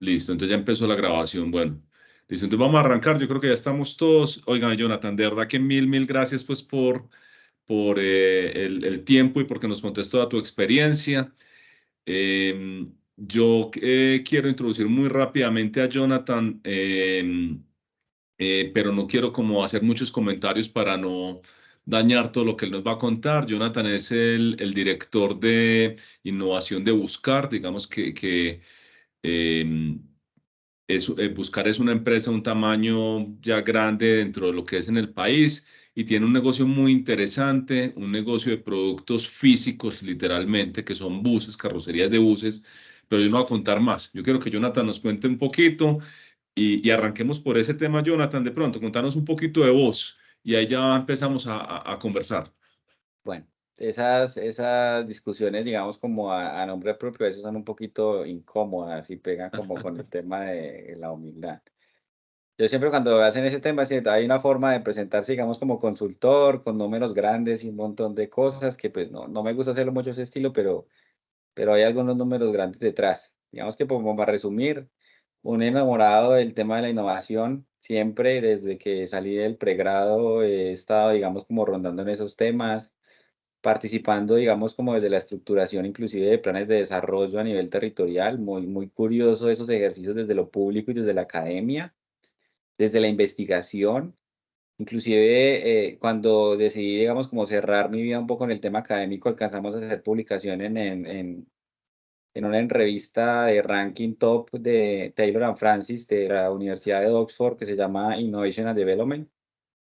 Listo, entonces ya empezó la grabación. Bueno, listo, entonces vamos a arrancar. Yo creo que ya estamos todos. Oigan, Jonathan, de verdad que mil gracias pues por el tiempo y porque nos contés toda tu experiencia. Yo quiero introducir muy rápidamente a Jonathan, pero no quiero como hacer muchos comentarios para no dañar todo lo que él nos va a contar. Jonathan es el director de innovación de Buscar, digamos que em, Buscar es una empresa, un tamaño ya grande dentro de lo que es en el país y tiene un negocio muy interesante, un negocio de productos físicos literalmente, que son buses, carrocerías de buses, pero yo no voy a contar más. Yo quiero que Jonathan nos cuente un poquito y arranquemos por ese tema, Jonathan, de pronto, contanos un poquito de vos y ahí ya empezamos a conversar. Bueno, esas discusiones, digamos, como a nombre propio, a veces son un poquito incómodas y pegan como con el tema de la humildad. Yo siempre cuando hacen ese tema, siento, hay una forma de presentarse, digamos, como consultor, con números grandes y un montón de cosas que pues no me gusta hacerlo mucho ese estilo, pero hay algunos números grandes detrás. Digamos que como para resumir, un enamorado del tema de la innovación, siempre desde que salí del pregrado he estado, digamos, como rondando en esos temas, participando, digamos, como desde la estructuración inclusive de planes de desarrollo a nivel territorial, muy curioso esos ejercicios desde lo público y desde la academia, desde la investigación, inclusive cuando decidí, digamos, como cerrar mi vida un poco en el tema académico, alcanzamos a hacer publicación en una revista de ranking top de Taylor and Francis de la Universidad de Oxford que se llama Innovation and Development,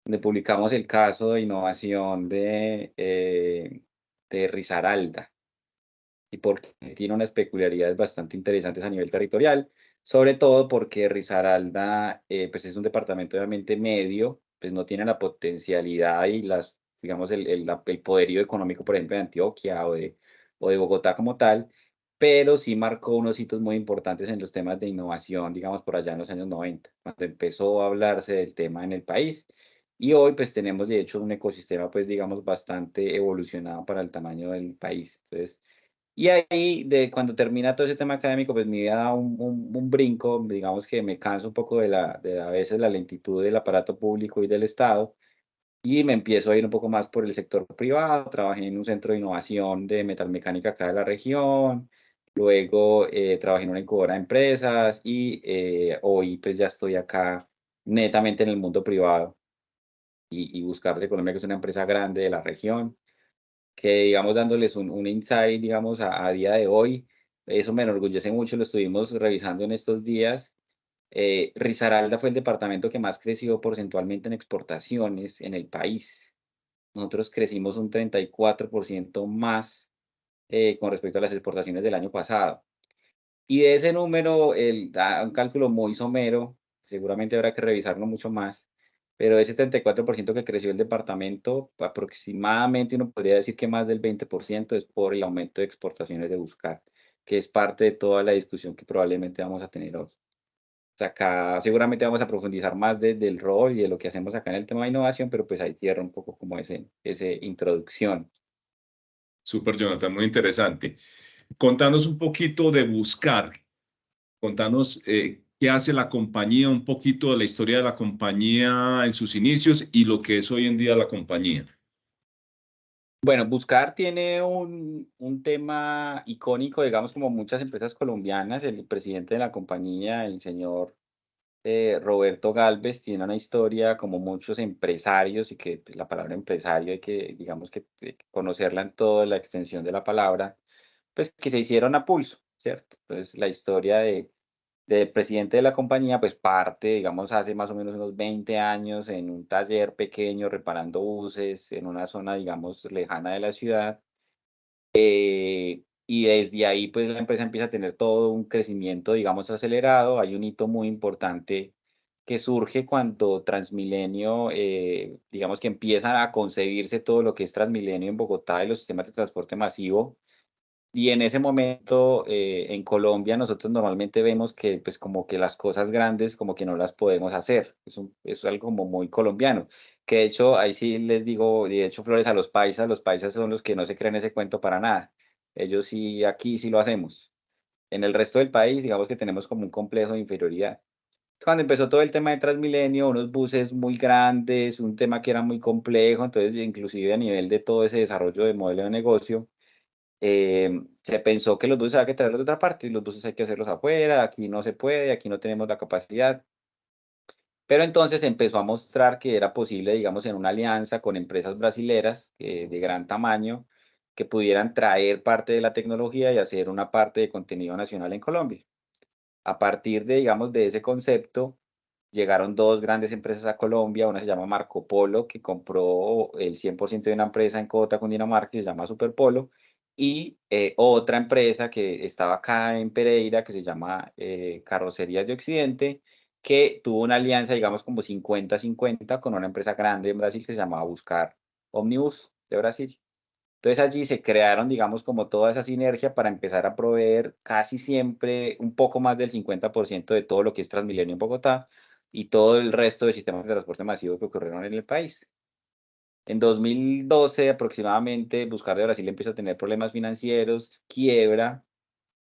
donde publicamos el caso de innovación de Risaralda y porque tiene unas peculiaridades bastante interesantes a nivel territorial, sobre todo porque Risaralda pues es un departamento obviamente medio, pues no tiene la potencialidad y las, digamos, el poderío económico, por ejemplo, de Antioquia o de Bogotá como tal, pero sí marcó unos hitos muy importantes en los temas de innovación, digamos, por allá en los años 90 cuando empezó a hablarse del tema en el país. Y hoy, pues, tenemos, de hecho, un ecosistema, pues, digamos, bastante evolucionado para el tamaño del país. Entonces, y ahí, de cuando termina todo ese tema académico, pues, mi vida da un brinco, digamos que me canso un poco de a veces la lentitud del aparato público y del Estado, y me empiezo a ir un poco más por el sector privado. Trabajé en un centro de innovación de metalmecánica acá de la región, luego trabajé en una incubadora de empresas y hoy pues ya estoy acá netamente en el mundo privado y Buscar de Colombia, que es una empresa grande de la región, que digamos dándoles un insight, digamos, a día de hoy, eso me enorgullece mucho, lo estuvimos revisando en estos días. Risaralda fue el departamento que más creció porcentualmente en exportaciones en el país. Nosotros crecimos un 34% más con respecto a las exportaciones del año pasado. Y de ese número, un cálculo muy somero, seguramente habrá que revisarlo mucho más, pero ese 34% que creció el departamento, aproximadamente uno podría decir que más del 20% es por el aumento de exportaciones de Buscar, que es parte de toda la discusión que probablemente vamos a tener hoy. O sea, acá seguramente vamos a profundizar más del rol y de lo que hacemos acá en el tema de innovación, pero pues ahí cierra un poco como ese introducción. Súper, Jonathan, muy interesante. Contanos un poquito de Buscar. Contanos qué hace la compañía, un poquito de la historia de la compañía en sus inicios y lo que es hoy en día la compañía. Bueno, Buscar tiene un tema icónico, digamos, como muchas empresas colombianas. El presidente de la compañía, el señor Roberto Galvez, tiene una historia como muchos empresarios y que pues, la palabra empresario hay que, digamos, que conocerla en toda la extensión de la palabra, pues que se hicieron a pulso, ¿cierto? Entonces, la historia del presidente de la compañía, pues parte, digamos, hace más o menos unos 20 años en un taller pequeño reparando buses en una zona, digamos, lejana de la ciudad. Y desde ahí, pues la empresa empieza a tener todo un crecimiento, digamos, acelerado. Hay un hito muy importante que surge cuando Transmilenio, digamos que empieza a concebirse todo lo que es Transmilenio en Bogotá y los sistemas de transporte masivo. Y en ese momento, en Colombia, nosotros normalmente vemos que, pues, como que las cosas grandes como que no las podemos hacer. Es algo como muy colombiano, que de hecho, ahí sí les digo, de hecho, flores a los paisas son los que no se creen ese cuento para nada. Ellos sí, aquí sí lo hacemos. En el resto del país, digamos que tenemos como un complejo de inferioridad. Cuando empezó todo el tema de Transmilenio, unos buses muy grandes, un tema que era muy complejo, entonces inclusive a nivel de todo ese desarrollo de modelo de negocio, se pensó que los buses había que traerlos de otra parte, y los buses hay que hacerlos afuera, aquí no se puede, aquí no tenemos la capacidad. Pero entonces empezó a mostrar que era posible, digamos, en una alianza con empresas brasileras de gran tamaño, que pudieran traer parte de la tecnología y hacer una parte de contenido nacional en Colombia. A partir de, digamos, de ese concepto, llegaron dos grandes empresas a Colombia, una se llama Marco Polo, que compró el 100% de una empresa en Cota, Cundinamarca, que se llama Superpolo, y otra empresa que estaba acá en Pereira, que se llama Carrocerías de Occidente, que tuvo una alianza, digamos, como 50-50 con una empresa grande en Brasil que se llamaba Buscar Omnibus de Brasil. Entonces allí se crearon, digamos, como toda esa sinergia para empezar a proveer casi siempre un poco más del 50% de todo lo que es Transmilenio en Bogotá y todo el resto de sistemas de transporte masivo que ocurrieron en el país. En 2012 aproximadamente, Buscar de Brasil empieza a tener problemas financieros, quiebra,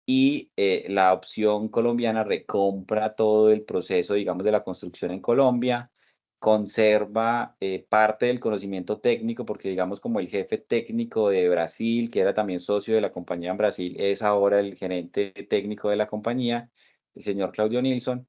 y la opción colombiana recompra todo el proceso, digamos, de la construcción en Colombia, conserva parte del conocimiento técnico, porque digamos como el jefe técnico de Brasil, que era también socio de la compañía en Brasil, es ahora el gerente técnico de la compañía, el señor Claudio Nilsson.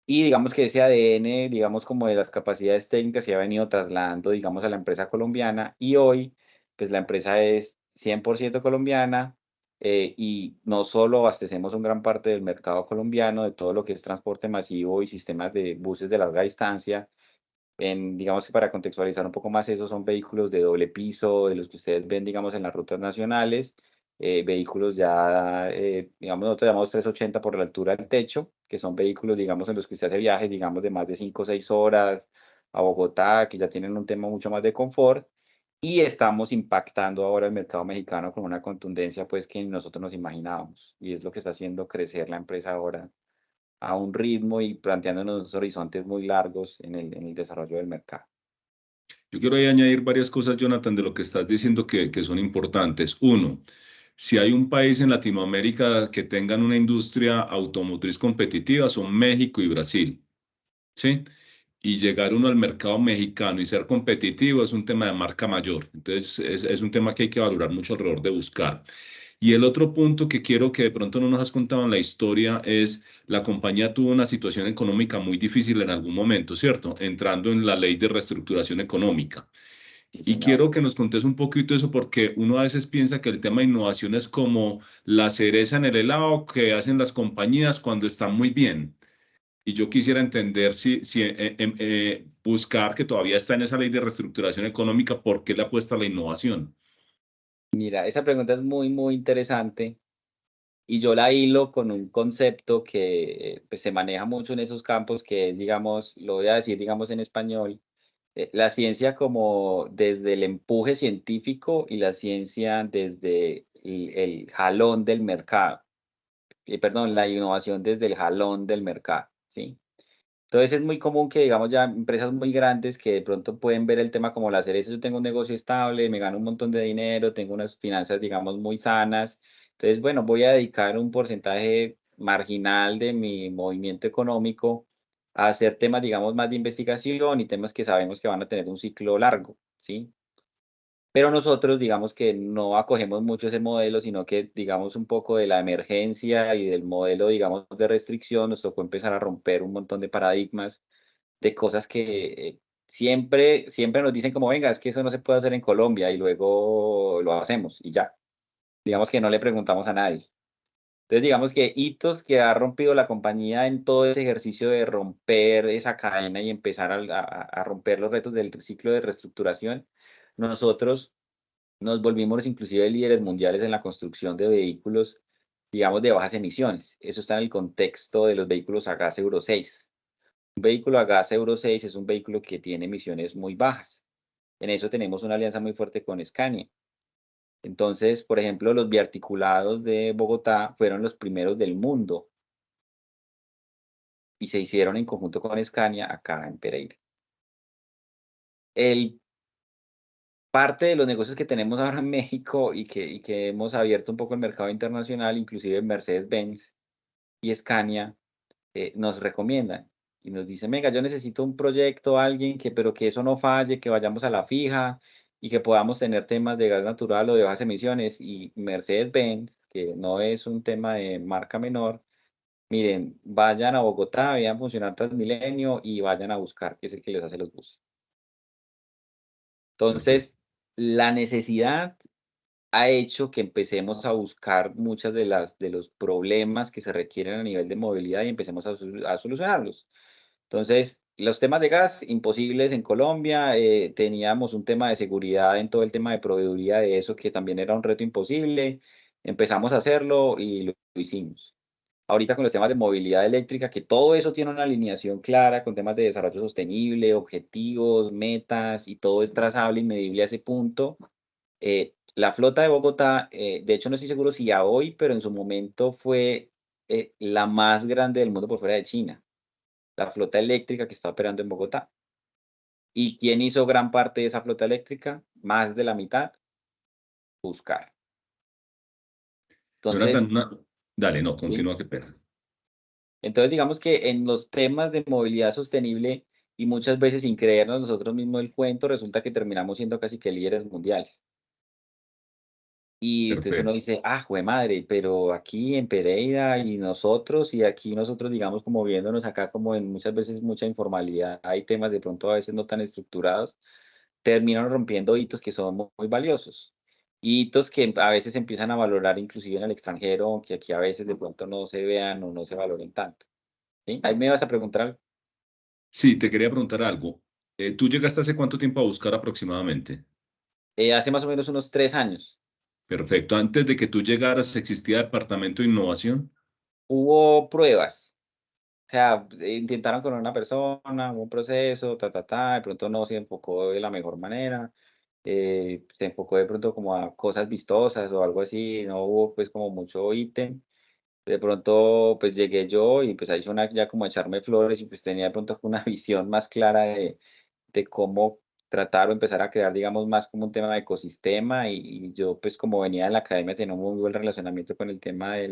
Y digamos que ese ADN, digamos como de las capacidades técnicas, se ha venido trasladando, digamos, a la empresa colombiana y hoy, pues la empresa es 100% colombiana, y no solo abastecemos una gran parte del mercado colombiano, de todo lo que es transporte masivo y sistemas de buses de larga distancia. Digamos que para contextualizar un poco más, esos son vehículos de doble piso, de los que ustedes ven, digamos, en las rutas nacionales, vehículos ya, digamos, nosotros llamamos 380 por la altura del techo, que son vehículos, digamos, en los que usted hace viajes, digamos, de más de 5 o 6 horas a Bogotá, que ya tienen un tema mucho más de confort, y estamos impactando ahora el mercado mexicano con una contundencia, pues, que nosotros nos imaginábamos, y es lo que está haciendo crecer la empresa ahora a un ritmo y planteándonos horizontes muy largos en el desarrollo del mercado. Yo quiero ahí añadir varias cosas, Jonathan, de lo que estás diciendo que son importantes. Uno, si hay un país en Latinoamérica que tengan una industria automotriz competitiva, son México y Brasil, ¿sí? Y llegar uno al mercado mexicano y ser competitivo es un tema de marca mayor. Entonces, es un tema que hay que valorar mucho alrededor de buscar. Y el otro punto que quiero que de pronto no nos has contado en la historia es, la compañía tuvo una situación económica muy difícil en algún momento, ¿cierto? Entrando en la ley de reestructuración económica. Sí, Y señor. quiero que nos contes un poquito eso porque uno a veces piensa que el tema de innovación es como la cereza en el helado que hacen las compañías cuando están muy bien. Y yo quisiera entender si buscar que todavía está en esa ley de reestructuración económica, ¿por qué le apuesta a la innovación? Mira, esa pregunta es muy, muy interesante y yo la hilo con un concepto que pues, se maneja mucho en esos campos, que es, digamos, lo voy a decir, digamos, en español, la ciencia como desde el empuje científico y la ciencia desde el jalón del mercado. Perdón, la innovación desde el jalón del mercado, ¿sí? Entonces es muy común que, digamos, ya empresas muy grandes que de pronto pueden ver el tema como la cereza, yo tengo un negocio estable, me gano un montón de dinero, tengo unas finanzas, digamos, muy sanas. Entonces, bueno, voy a dedicar un porcentaje marginal de mi movimiento económico a hacer temas, digamos, más de investigación y temas que sabemos que van a tener un ciclo largo, ¿sí? Pero nosotros, digamos que no acogemos mucho ese modelo, sino que, digamos, un poco de la emergencia y del modelo, digamos, de restricción, nos tocó empezar a romper un montón de paradigmas, de cosas que siempre nos dicen como, venga, es que eso no se puede hacer en Colombia y luego lo hacemos y ya. Digamos que no le preguntamos a nadie. Entonces, digamos que hitos que ha rompido la compañía en todo ese ejercicio de romper esa cadena y empezar a romper los retos del ciclo de reestructuración, nosotros nos volvimos inclusive líderes mundiales en la construcción de vehículos, digamos, de bajas emisiones. Eso está en el contexto de los vehículos a gas Euro 6. Un vehículo a gas Euro 6 es un vehículo que tiene emisiones muy bajas. En eso tenemos una alianza muy fuerte con Scania. Entonces, por ejemplo, los biarticulados de Bogotá fueron los primeros del mundo y se hicieron en conjunto con Scania acá en Pereira. El Parte de los negocios que tenemos ahora en México y que hemos abierto un poco el mercado internacional, inclusive Mercedes-Benz, y Scania nos recomiendan y nos dicen, venga, yo necesito un proyecto, alguien que, pero que eso no falle, que vayamos a la fija y que podamos tener temas de gas natural o de bajas emisiones. Y Mercedes-Benz, que no es un tema de marca menor, miren, vayan a Bogotá, vean funcionar Transmilenio y vayan a buscar, que es el que les hace los buses. Perfecto. Entonces, la necesidad ha hecho que empecemos a buscar muchas de los problemas que se requieren a nivel de movilidad y empecemos a solucionarlos. Entonces, los temas de gas, imposibles en Colombia. Teníamos un tema de seguridad en todo el tema de proveeduría de eso, que también era un reto imposible. Empezamos a hacerlo y lo hicimos. Ahorita con los temas de movilidad eléctrica, que todo eso tiene una alineación clara con temas de desarrollo sostenible, objetivos, metas, y todo es trazable y medible a ese punto. La flota de Bogotá, de hecho no estoy seguro si a hoy, pero en su momento fue la más grande del mundo por fuera de China, la flota eléctrica que está operando en Bogotá. ¿Y quién hizo gran parte de esa flota eléctrica? Más de la mitad, Buscar. Jonathan, Entonces, dale, no, sí. continúa, qué pena. Entonces, digamos que en los temas de movilidad sostenible y muchas veces sin creernos nosotros mismos el cuento, resulta que terminamos siendo casi que líderes mundiales. Y entonces uno Perfecto. dice, ah, jue madre, pero aquí en Pereira y aquí nosotros, digamos, como viéndonos acá como en muchas veces mucha informalidad, hay temas de pronto a veces no tan estructurados, terminan rompiendo hitos que son muy valiosos. Hitos que a veces se empiezan a valorar inclusive en el extranjero, aunque aquí a veces de pronto no se vean o no se valoren tanto. ¿Sí? Ahí me vas a preguntar algo. Sí, te quería preguntar algo. ¿Tú llegaste hace cuánto tiempo a buscar aproximadamente? Hace más o menos unos 3 años. Perfecto. Antes de que tú llegaras, ¿existía Departamento de Innovación? Hubo pruebas. O sea, intentaron con una persona, hubo un proceso, de pronto no se enfocó de la mejor manera, se enfocó de pronto como a cosas vistosas o algo así, no hubo pues como mucho ítem. De pronto pues llegué yo y pues ahí suena ya como a echarme flores y pues tenía de pronto una visión más clara de cómo tratar o empezar a crear, digamos, más como un tema de ecosistema y yo pues como venía de la academia tenía un muy buen relacionamiento con el tema de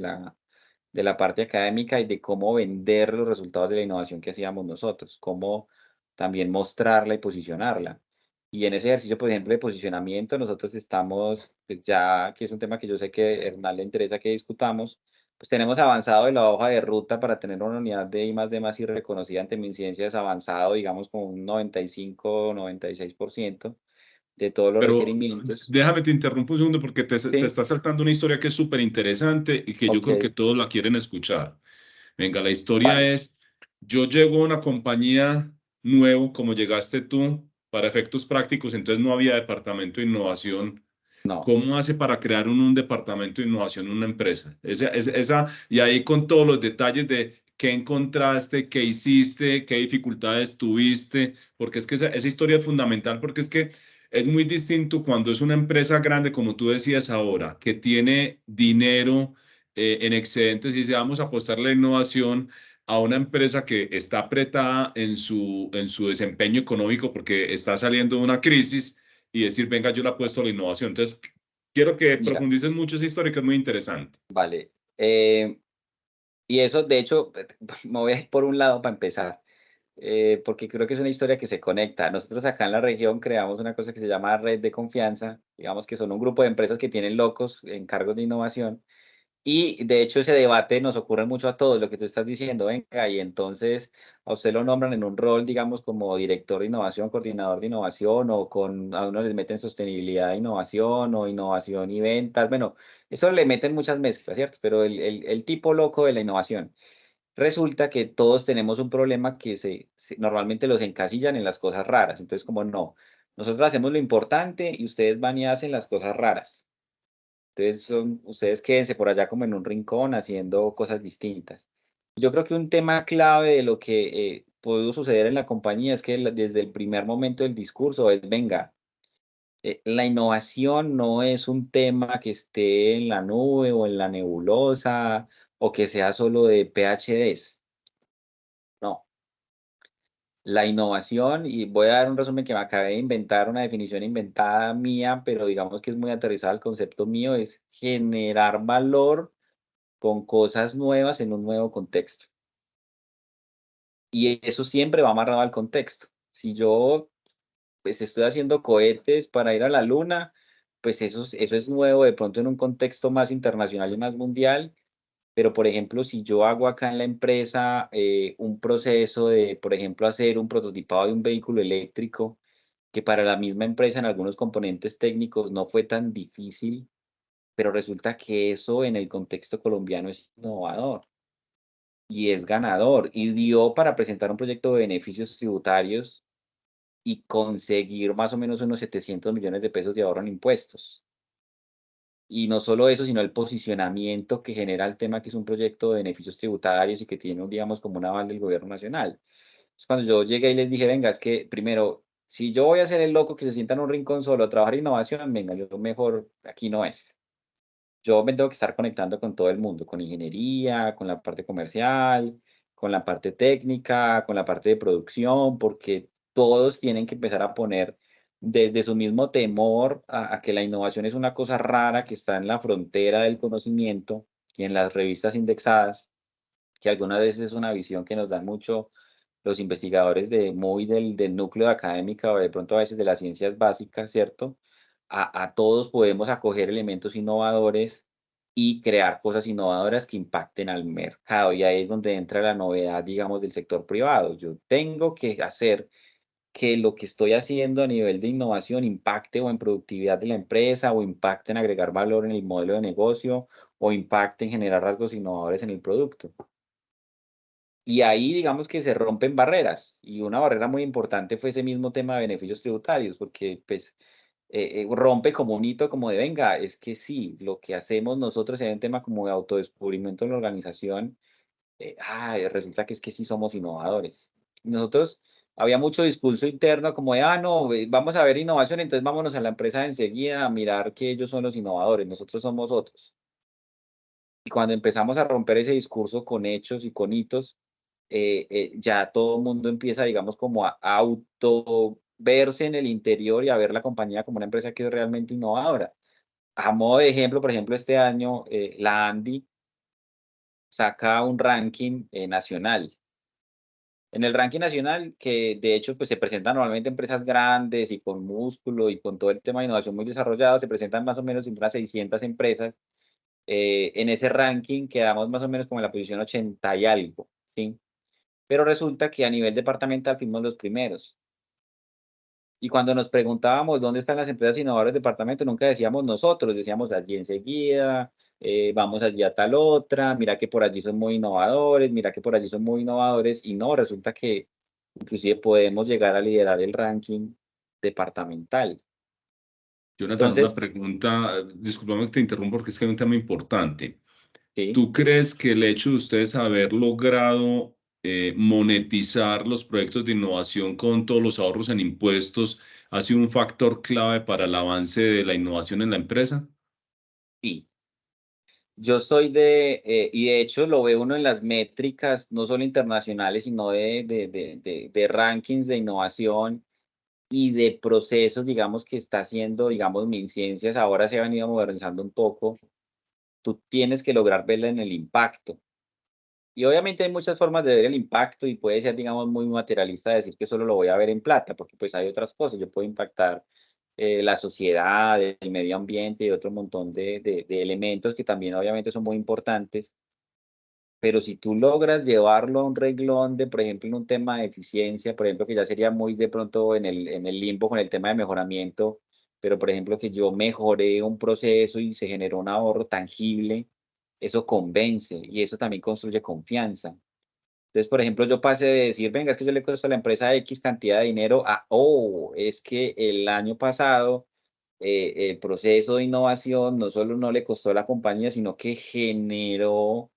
la parte académica y de cómo vender los resultados de la innovación que hacíamos nosotros, cómo también mostrarla y posicionarla. Y en ese ejercicio, por ejemplo, de posicionamiento, nosotros estamos, pues ya que es un tema que yo sé que a Hernán le interesa que discutamos, pues tenemos avanzado en la hoja de ruta para tener una unidad de I+D+, y reconocida ante MinCiencias avanzado, digamos, con un 95, 96% de todos los Pero requerimientos. déjame te interrumpo un segundo porque te Sí, está saltando una historia que es súper interesante y que yo ok, creo que todos la quieren escuchar. Venga, la historia vale, es, yo llego a una compañía nuevo, como llegaste tú, para efectos prácticos, entonces no había departamento de innovación. no, ¿Cómo hace para crear un departamento de innovación en una empresa? Y ahí con todos los detalles de qué encontraste, qué hiciste, qué dificultades tuviste, porque es que esa historia es fundamental, porque es que es muy distinto cuando es una empresa grande, como tú decías ahora, que tiene dinero en excedentes y dice, vamos a apostar la innovación a una empresa que está apretada en su desempeño económico porque está saliendo de una crisis y decir, venga, yo le apuesto a la innovación. Entonces, quiero que mira, profundices mucho esa historia que es muy interesante. vale. Y eso, de hecho, me voy a ir por un lado para empezar, porque creo que es una historia que se conecta. Nosotros acá en la región creamos una cosa que se llama red de confianza, digamos que son un grupo de empresas que tienen locos en cargos de innovación. Y de hecho ese debate nos ocurre mucho a todos, lo que tú estás diciendo, venga, y entonces a usted lo nombran en un rol, digamos, como director de innovación, coordinador de innovación, o a uno les meten sostenibilidad de innovación o innovación y ventas. Bueno, eso le meten muchas mezclas, ¿cierto? Pero el tipo loco de la innovación. Resulta que todos tenemos un problema que normalmente los encasillan en las cosas raras. Entonces, como no, nosotros hacemos lo importante y ustedes van y hacen las cosas raras. Entonces, ustedes quédense por allá como en un rincón haciendo cosas distintas. Yo creo que un tema clave de lo que pudo suceder en la compañía es que desde el primer momento del discurso es, venga, la innovación no es un tema que esté en la nube o en la nebulosa o que sea solo de PhDs. No, la innovación, y voy a dar un resumen que me acabé de inventar, una definición inventada mía, pero digamos que es muy aterrizada al concepto mío, es generar valor con cosas nuevas en un nuevo contexto. Y eso siempre va amarrado al contexto. Si yo, pues, estoy haciendo cohetes para ir a la luna, pues eso es nuevo de pronto en un contexto más internacional y más mundial. Pero, por ejemplo, si yo hago acá en la empresa, un proceso de, por ejemplo, hacer un prototipado de un vehículo eléctrico, que para la misma empresa en algunos componentes técnicos no fue tan difícil, pero resulta que eso en el contexto colombiano es innovador y es ganador, y dio para presentar un proyecto de beneficios tributarios y conseguir más o menos unos 700 millones de pesos de ahorro en impuestos. Y no solo eso, sino el posicionamiento que genera el tema, que es un proyecto de beneficios tributarios y que tiene, digamos, como un aval del gobierno nacional. Entonces, cuando yo llegué y les dije: "Venga, es que primero, si yo voy a ser el loco que se sienta en un rincón solo a trabajar innovación, venga, yo mejor aquí no es. Yo me tengo que estar conectando con todo el mundo, con ingeniería, con la parte comercial, con la parte técnica, con la parte de producción, porque todos tienen que empezar a poner desde su mismo temor a que la innovación es una cosa rara que está en la frontera del conocimiento y en las revistas indexadas, que algunas veces es una visión que nos dan mucho los investigadores de muy del núcleo de académica o de pronto a veces de las ciencias básicas, ¿cierto? A todos podemos acoger elementos innovadores y crear cosas innovadoras que impacten al mercado. Y ahí es donde entra la novedad, digamos, del sector privado. Yo tengo que hacer que lo que estoy haciendo a nivel de innovación impacte o en productividad de la empresa, o impacte en agregar valor en el modelo de negocio, o impacte en generar rasgos innovadores en el producto. Y ahí digamos que se rompen barreras, y una barrera muy importante fue ese mismo tema de beneficios tributarios, porque pues rompe como un hito como de venga, es que sí, lo que hacemos nosotros en un tema como de autodescubrimiento en la organización, resulta que es que sí somos innovadores. Nosotros había mucho discurso interno como de, no, vamos a ver innovación, entonces vámonos a la empresa enseguida a mirar que ellos son los innovadores, nosotros somos otros. Y cuando empezamos a romper ese discurso con hechos y con hitos, ya todo el mundo empieza, digamos, como a auto verse en el interior y a ver la compañía como una empresa que es realmente innovadora. A modo de ejemplo, por ejemplo, este año, la Andy saca un ranking nacional. En el ranking nacional, que de hecho pues, se presentan normalmente empresas grandes y con músculo y con todo el tema de innovación muy desarrollado, se presentan más o menos unas 600 empresas. En ese ranking quedamos más o menos como en la posición 80 y algo, ¿sí? Pero resulta que a nivel departamental fuimos los primeros. Y cuando nos preguntábamos dónde están las empresas innovadoras del departamento, nunca decíamos nosotros, decíamos allí enseguida, vamos allí a tal otra, mira que por allí son muy innovadores, mira que por allí son muy innovadores, y no, resulta que inclusive podemos llegar a liderar el ranking departamental. Jonathan, una Entonces, pregunta, discúlpame que te interrumpo porque es que hay un tema importante. sí, ¿Tú crees que el hecho de ustedes haber logrado monetizar los proyectos de innovación con todos los ahorros en impuestos ha sido un factor clave para el avance de la innovación en la empresa? sí. Yo soy y de hecho lo ve uno en las métricas, no solo internacionales, sino de rankings de innovación y de procesos, digamos, que está haciendo, digamos, MinCiencias, ahora se ha venido modernizando un poco. Tú tienes que lograr verla en el impacto. Y obviamente hay muchas formas de ver el impacto y puede ser, digamos, muy materialista decir que solo lo voy a ver en plata, porque pues hay otras cosas. Yo puedo impactar la sociedad, el medio ambiente y otro montón de elementos que también obviamente son muy importantes. Pero si tú logras llevarlo a un reglón de, por ejemplo, en un tema de eficiencia, por ejemplo, que ya sería muy de pronto en el limbo con el tema de mejoramiento, pero por ejemplo, que yo mejoré un proceso y se generó un ahorro tangible, eso convence y eso también construye confianza. Entonces, por ejemplo, yo pasé de decir, venga, es que yo le cuesta a la empresa X cantidad de dinero a, es que el año pasado el proceso de innovación no solo no le costó a la compañía, sino que generó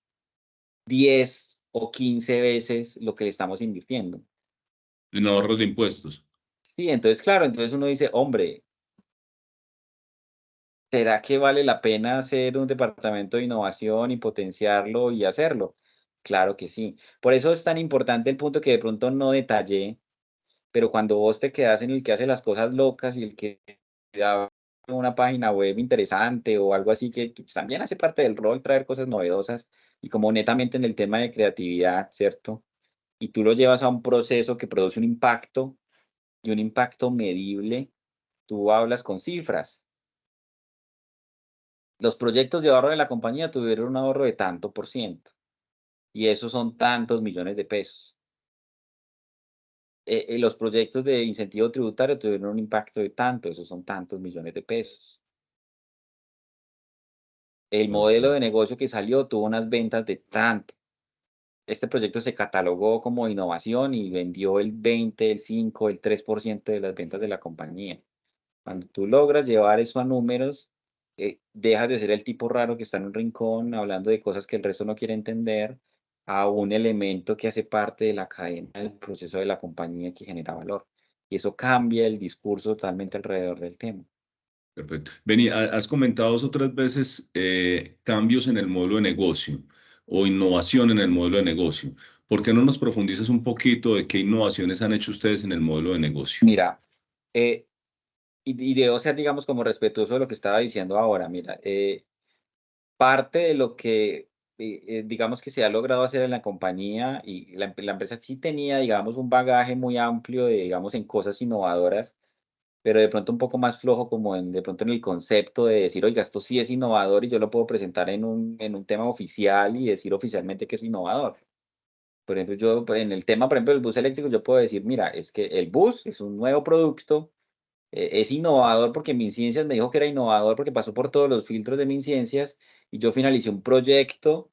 10 o 15 veces lo que le estamos invirtiendo. En ahorros de impuestos. Sí, entonces, claro, entonces uno dice, hombre, ¿será que vale la pena hacer un departamento de innovación y potenciarlo y hacerlo? Claro que sí. Por eso es tan importante el punto que de pronto no detallé, pero cuando vos te quedas en el que hace las cosas locas y el que una página web interesante o algo así que pues, también hace parte del rol traer cosas novedosas y como netamente en el tema de creatividad, ¿cierto? Y tú lo llevas a un proceso que produce un impacto y un impacto medible, tú hablas con cifras. Los proyectos de ahorro de la compañía tuvieron un ahorro de tanto por ciento y esos son tantos millones de pesos. Los proyectos de incentivo tributario tuvieron un impacto de tanto, esos son tantos millones de pesos. El modelo Perfecto. de negocio que salió tuvo unas ventas de tanto. Este proyecto se catalogó como innovación y vendió el 20, el 5, el 3% de las ventas de la compañía. Cuando tú logras llevar eso a números, dejas de ser el tipo raro que está en un rincón hablando de cosas que el resto no quiere entender, a un elemento que hace parte de la cadena del proceso de la compañía que genera valor. Y eso cambia el discurso totalmente alrededor del tema. Perfecto. Vení, has comentado 2 o 3 veces cambios en el modelo de negocio o innovación en el modelo de negocio. ¿Por qué no nos profundizas un poquito de qué innovaciones han hecho ustedes en el modelo de negocio? Mira, eh, y debo ser, digamos, como respetuoso de lo que estaba diciendo ahora. Mira, parte de lo que, digamos que se ha logrado hacer en la compañía y la empresa sí tenía, digamos, un bagaje muy amplio de, digamos, en cosas innovadoras, pero de pronto un poco más flojo como de pronto en el concepto de decir, oiga, esto sí es innovador y yo lo puedo presentar en un tema oficial y decir oficialmente que es innovador. Por ejemplo, yo en el tema, por ejemplo, del bus eléctrico, yo puedo decir, mira, es que el bus es un nuevo producto, es innovador porque MinCiencias me dijo que era innovador porque pasó por todos los filtros de MinCiencias y yo finalicé un proyecto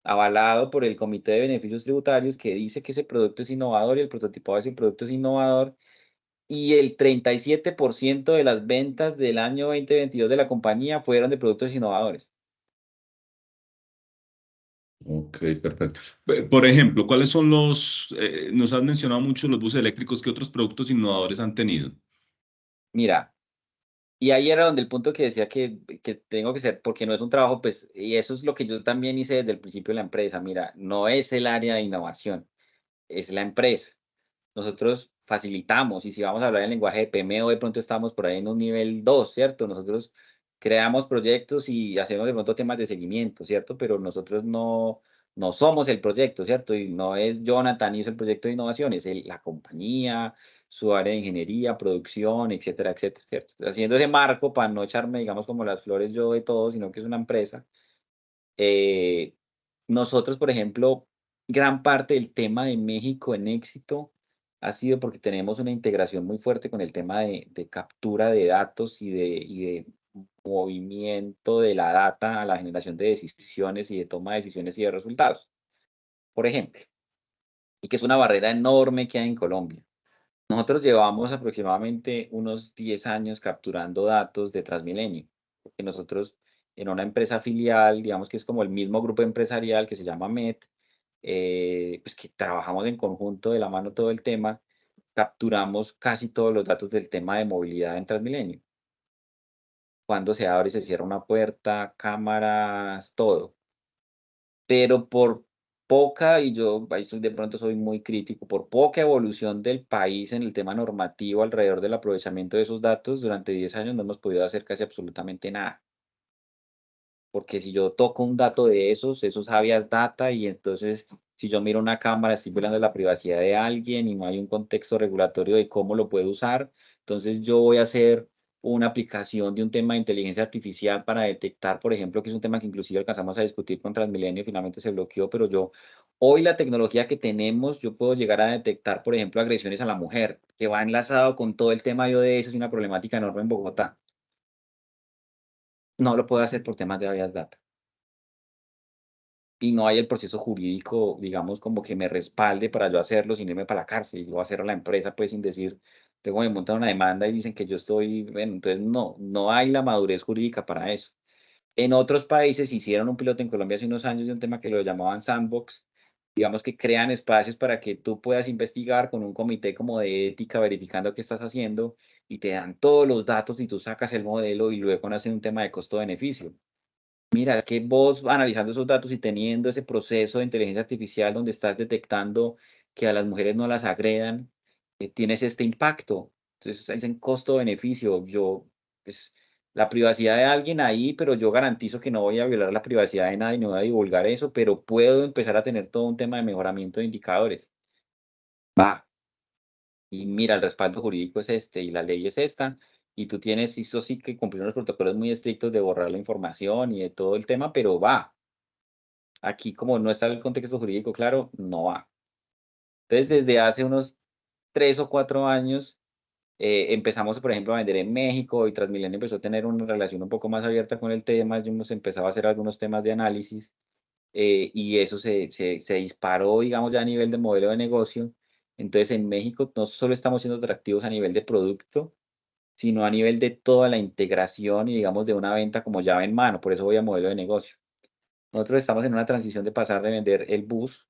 avalado por el Comité de Beneficios Tributarios que dice que ese producto es innovador y el prototipado de ese producto es innovador y el 37% de las ventas del año 2022 de la compañía fueron de productos innovadores. Ok, perfecto. Por ejemplo, ¿cuáles son nos has mencionado mucho los buses eléctricos, ¿qué otros productos innovadores han tenido? Mira, y ahí era donde el punto que decía que tengo que ser, porque no es un trabajo, pues, y eso es lo que yo también hice desde el principio de la empresa. Mira, no es el área de innovación, es la empresa. Nosotros facilitamos, y si vamos a hablar en lenguaje de PMO, de pronto estamos por ahí en un nivel 2, ¿cierto? Nosotros creamos proyectos y hacemos de pronto temas de seguimiento, ¿cierto? Pero nosotros no somos el proyecto, ¿cierto? Y no es Jonathan hizo el proyecto de innovación, es la compañía, su área de ingeniería, producción, etcétera, etcétera, ¿cierto? Haciendo ese marco para no echarme, digamos, como las flores yo de todo, sino que es una empresa. Eh, nosotros, por ejemplo, gran parte del tema de México en éxito ha sido porque tenemos una integración muy fuerte con el tema de captura de datos y de movimiento de la data a la generación de decisiones y de toma de decisiones y de resultados. Por ejemplo, y que es una barrera enorme que hay en Colombia. Nosotros llevamos aproximadamente unos 10 años capturando datos de Transmilenio, porque nosotros en una empresa filial, digamos que es como el mismo grupo empresarial que se llama MET, pues que trabajamos en conjunto de la mano todo el tema, capturamos casi todos los datos del tema de movilidad en Transmilenio. Cuando se abre y se cierra una puerta, cámaras, todo. Pero por poca, y yo ahí estoy de pronto soy muy crítico, por poca evolución del país en el tema normativo alrededor del aprovechamiento de esos datos, durante 10 años no hemos podido hacer casi absolutamente nada. Porque si yo toco un dato de esos, esos habeas data, y entonces si yo miro una cámara, estoy violando la privacidad de alguien y no hay un contexto regulatorio de cómo lo puedo usar, entonces yo voy a hacer una aplicación de un tema de inteligencia artificial para detectar, por ejemplo, que es un tema que inclusive alcanzamos a discutir con Transmilenio, finalmente se bloqueó, pero yo, hoy la tecnología que tenemos, yo puedo llegar a detectar, por ejemplo, agresiones a la mujer, que va enlazado con todo el tema de ODS, es una problemática enorme en Bogotá. No lo puedo hacer por temas de habeas data. Y no hay el proceso jurídico, digamos, como que me respalde para yo hacerlo sin irme para la cárcel. Yo voy a hacer a la empresa, pues, sin decir, luego me montan una demanda y dicen que yo estoy, bueno, entonces no hay la madurez jurídica para eso. En otros países hicieron un piloto en Colombia hace unos años de un tema que lo llamaban sandbox, digamos que crean espacios para que tú puedas investigar con un comité como de ética verificando qué estás haciendo y te dan todos los datos y tú sacas el modelo y luego hacen un tema de costo-beneficio. Mira, es que vos analizando esos datos y teniendo ese proceso de inteligencia artificial donde estás detectando que a las mujeres no las agredan, tienes este impacto. Entonces, dicen costo-beneficio. Yo, pues, la privacidad de alguien ahí, pero yo garantizo que no voy a violar la privacidad de nadie, no voy a divulgar eso, pero puedo empezar a tener todo un tema de mejoramiento de indicadores. Va, y mira, el respaldo jurídico es este y la ley es esta, y tú tienes, eso sí que cumplir unos protocolos muy estrictos de borrar la información y de todo el tema, pero va. Aquí, como no está el contexto jurídico claro, no va. Entonces, desde hace unos 3 o 4 años, empezamos, por ejemplo, a vender en México y Transmilenio empezó a tener una relación un poco más abierta con el tema, y hemos empezado a hacer algunos temas de análisis, y eso se disparó, digamos, ya a nivel de modelo de negocio. Entonces, en México no solo estamos siendo atractivos a nivel de producto, sino a nivel de toda la integración y, digamos, de una venta como llave en mano, por eso voy a modelo de negocio. Nosotros estamos en una transición de pasar de vender el bus,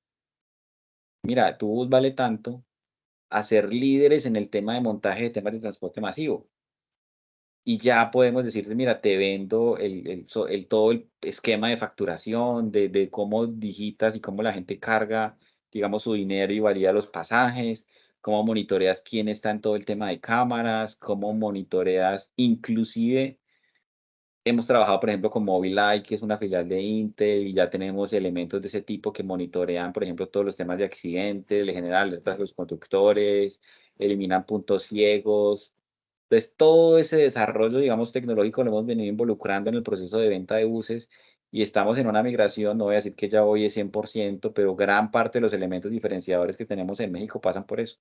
mira, tu bus vale tanto, a ser líderes en el tema de montaje de temas de transporte masivo. Y ya podemos decirte, mira, te vendo todo el esquema de facturación, de cómo digitas y cómo la gente carga, digamos, su dinero y valida los pasajes, cómo monitoreas quién está en todo el tema de cámaras, cómo monitoreas, inclusive hemos trabajado, por ejemplo, con Mobileye, que es una filial de Intel, y ya tenemos elementos de ese tipo que monitorean, por ejemplo, todos los temas de accidentes, le generan alertas a los conductores, eliminan puntos ciegos. Entonces, todo ese desarrollo, digamos, tecnológico lo hemos venido involucrando en el proceso de venta de buses y estamos en una migración, no voy a decir que ya hoy es 100%, pero gran parte de los elementos diferenciadores que tenemos en México pasan por eso.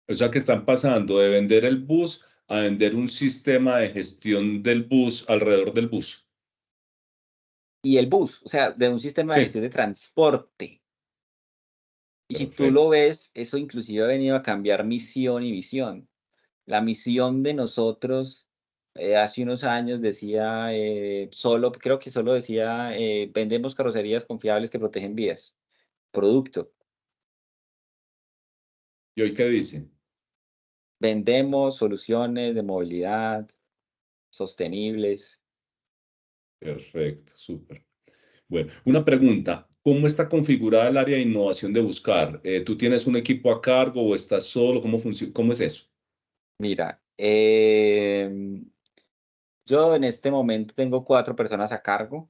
O sea que están pasando de vender el bus a vender un sistema de gestión del bus alrededor del bus. Y el bus, o sea, de un sistema de Sí, gestión de transporte. Y si tú perfecto. lo ves, eso inclusive ha venido a cambiar misión y visión. La misión de nosotros, hace unos años decía, solo, creo que solo decía, vendemos carrocerías confiables que protegen vías. Producto. ¿Y hoy qué dice? Vendemos soluciones de movilidad sostenibles. Perfecto, súper. Bueno, una pregunta. ¿Cómo está configurada el área de innovación de Buscar? ¿Tú tienes un equipo a cargo o estás solo? ¿Cómo funciona? ¿Cómo es eso? Mira, yo en este momento tengo 4 personas a cargo.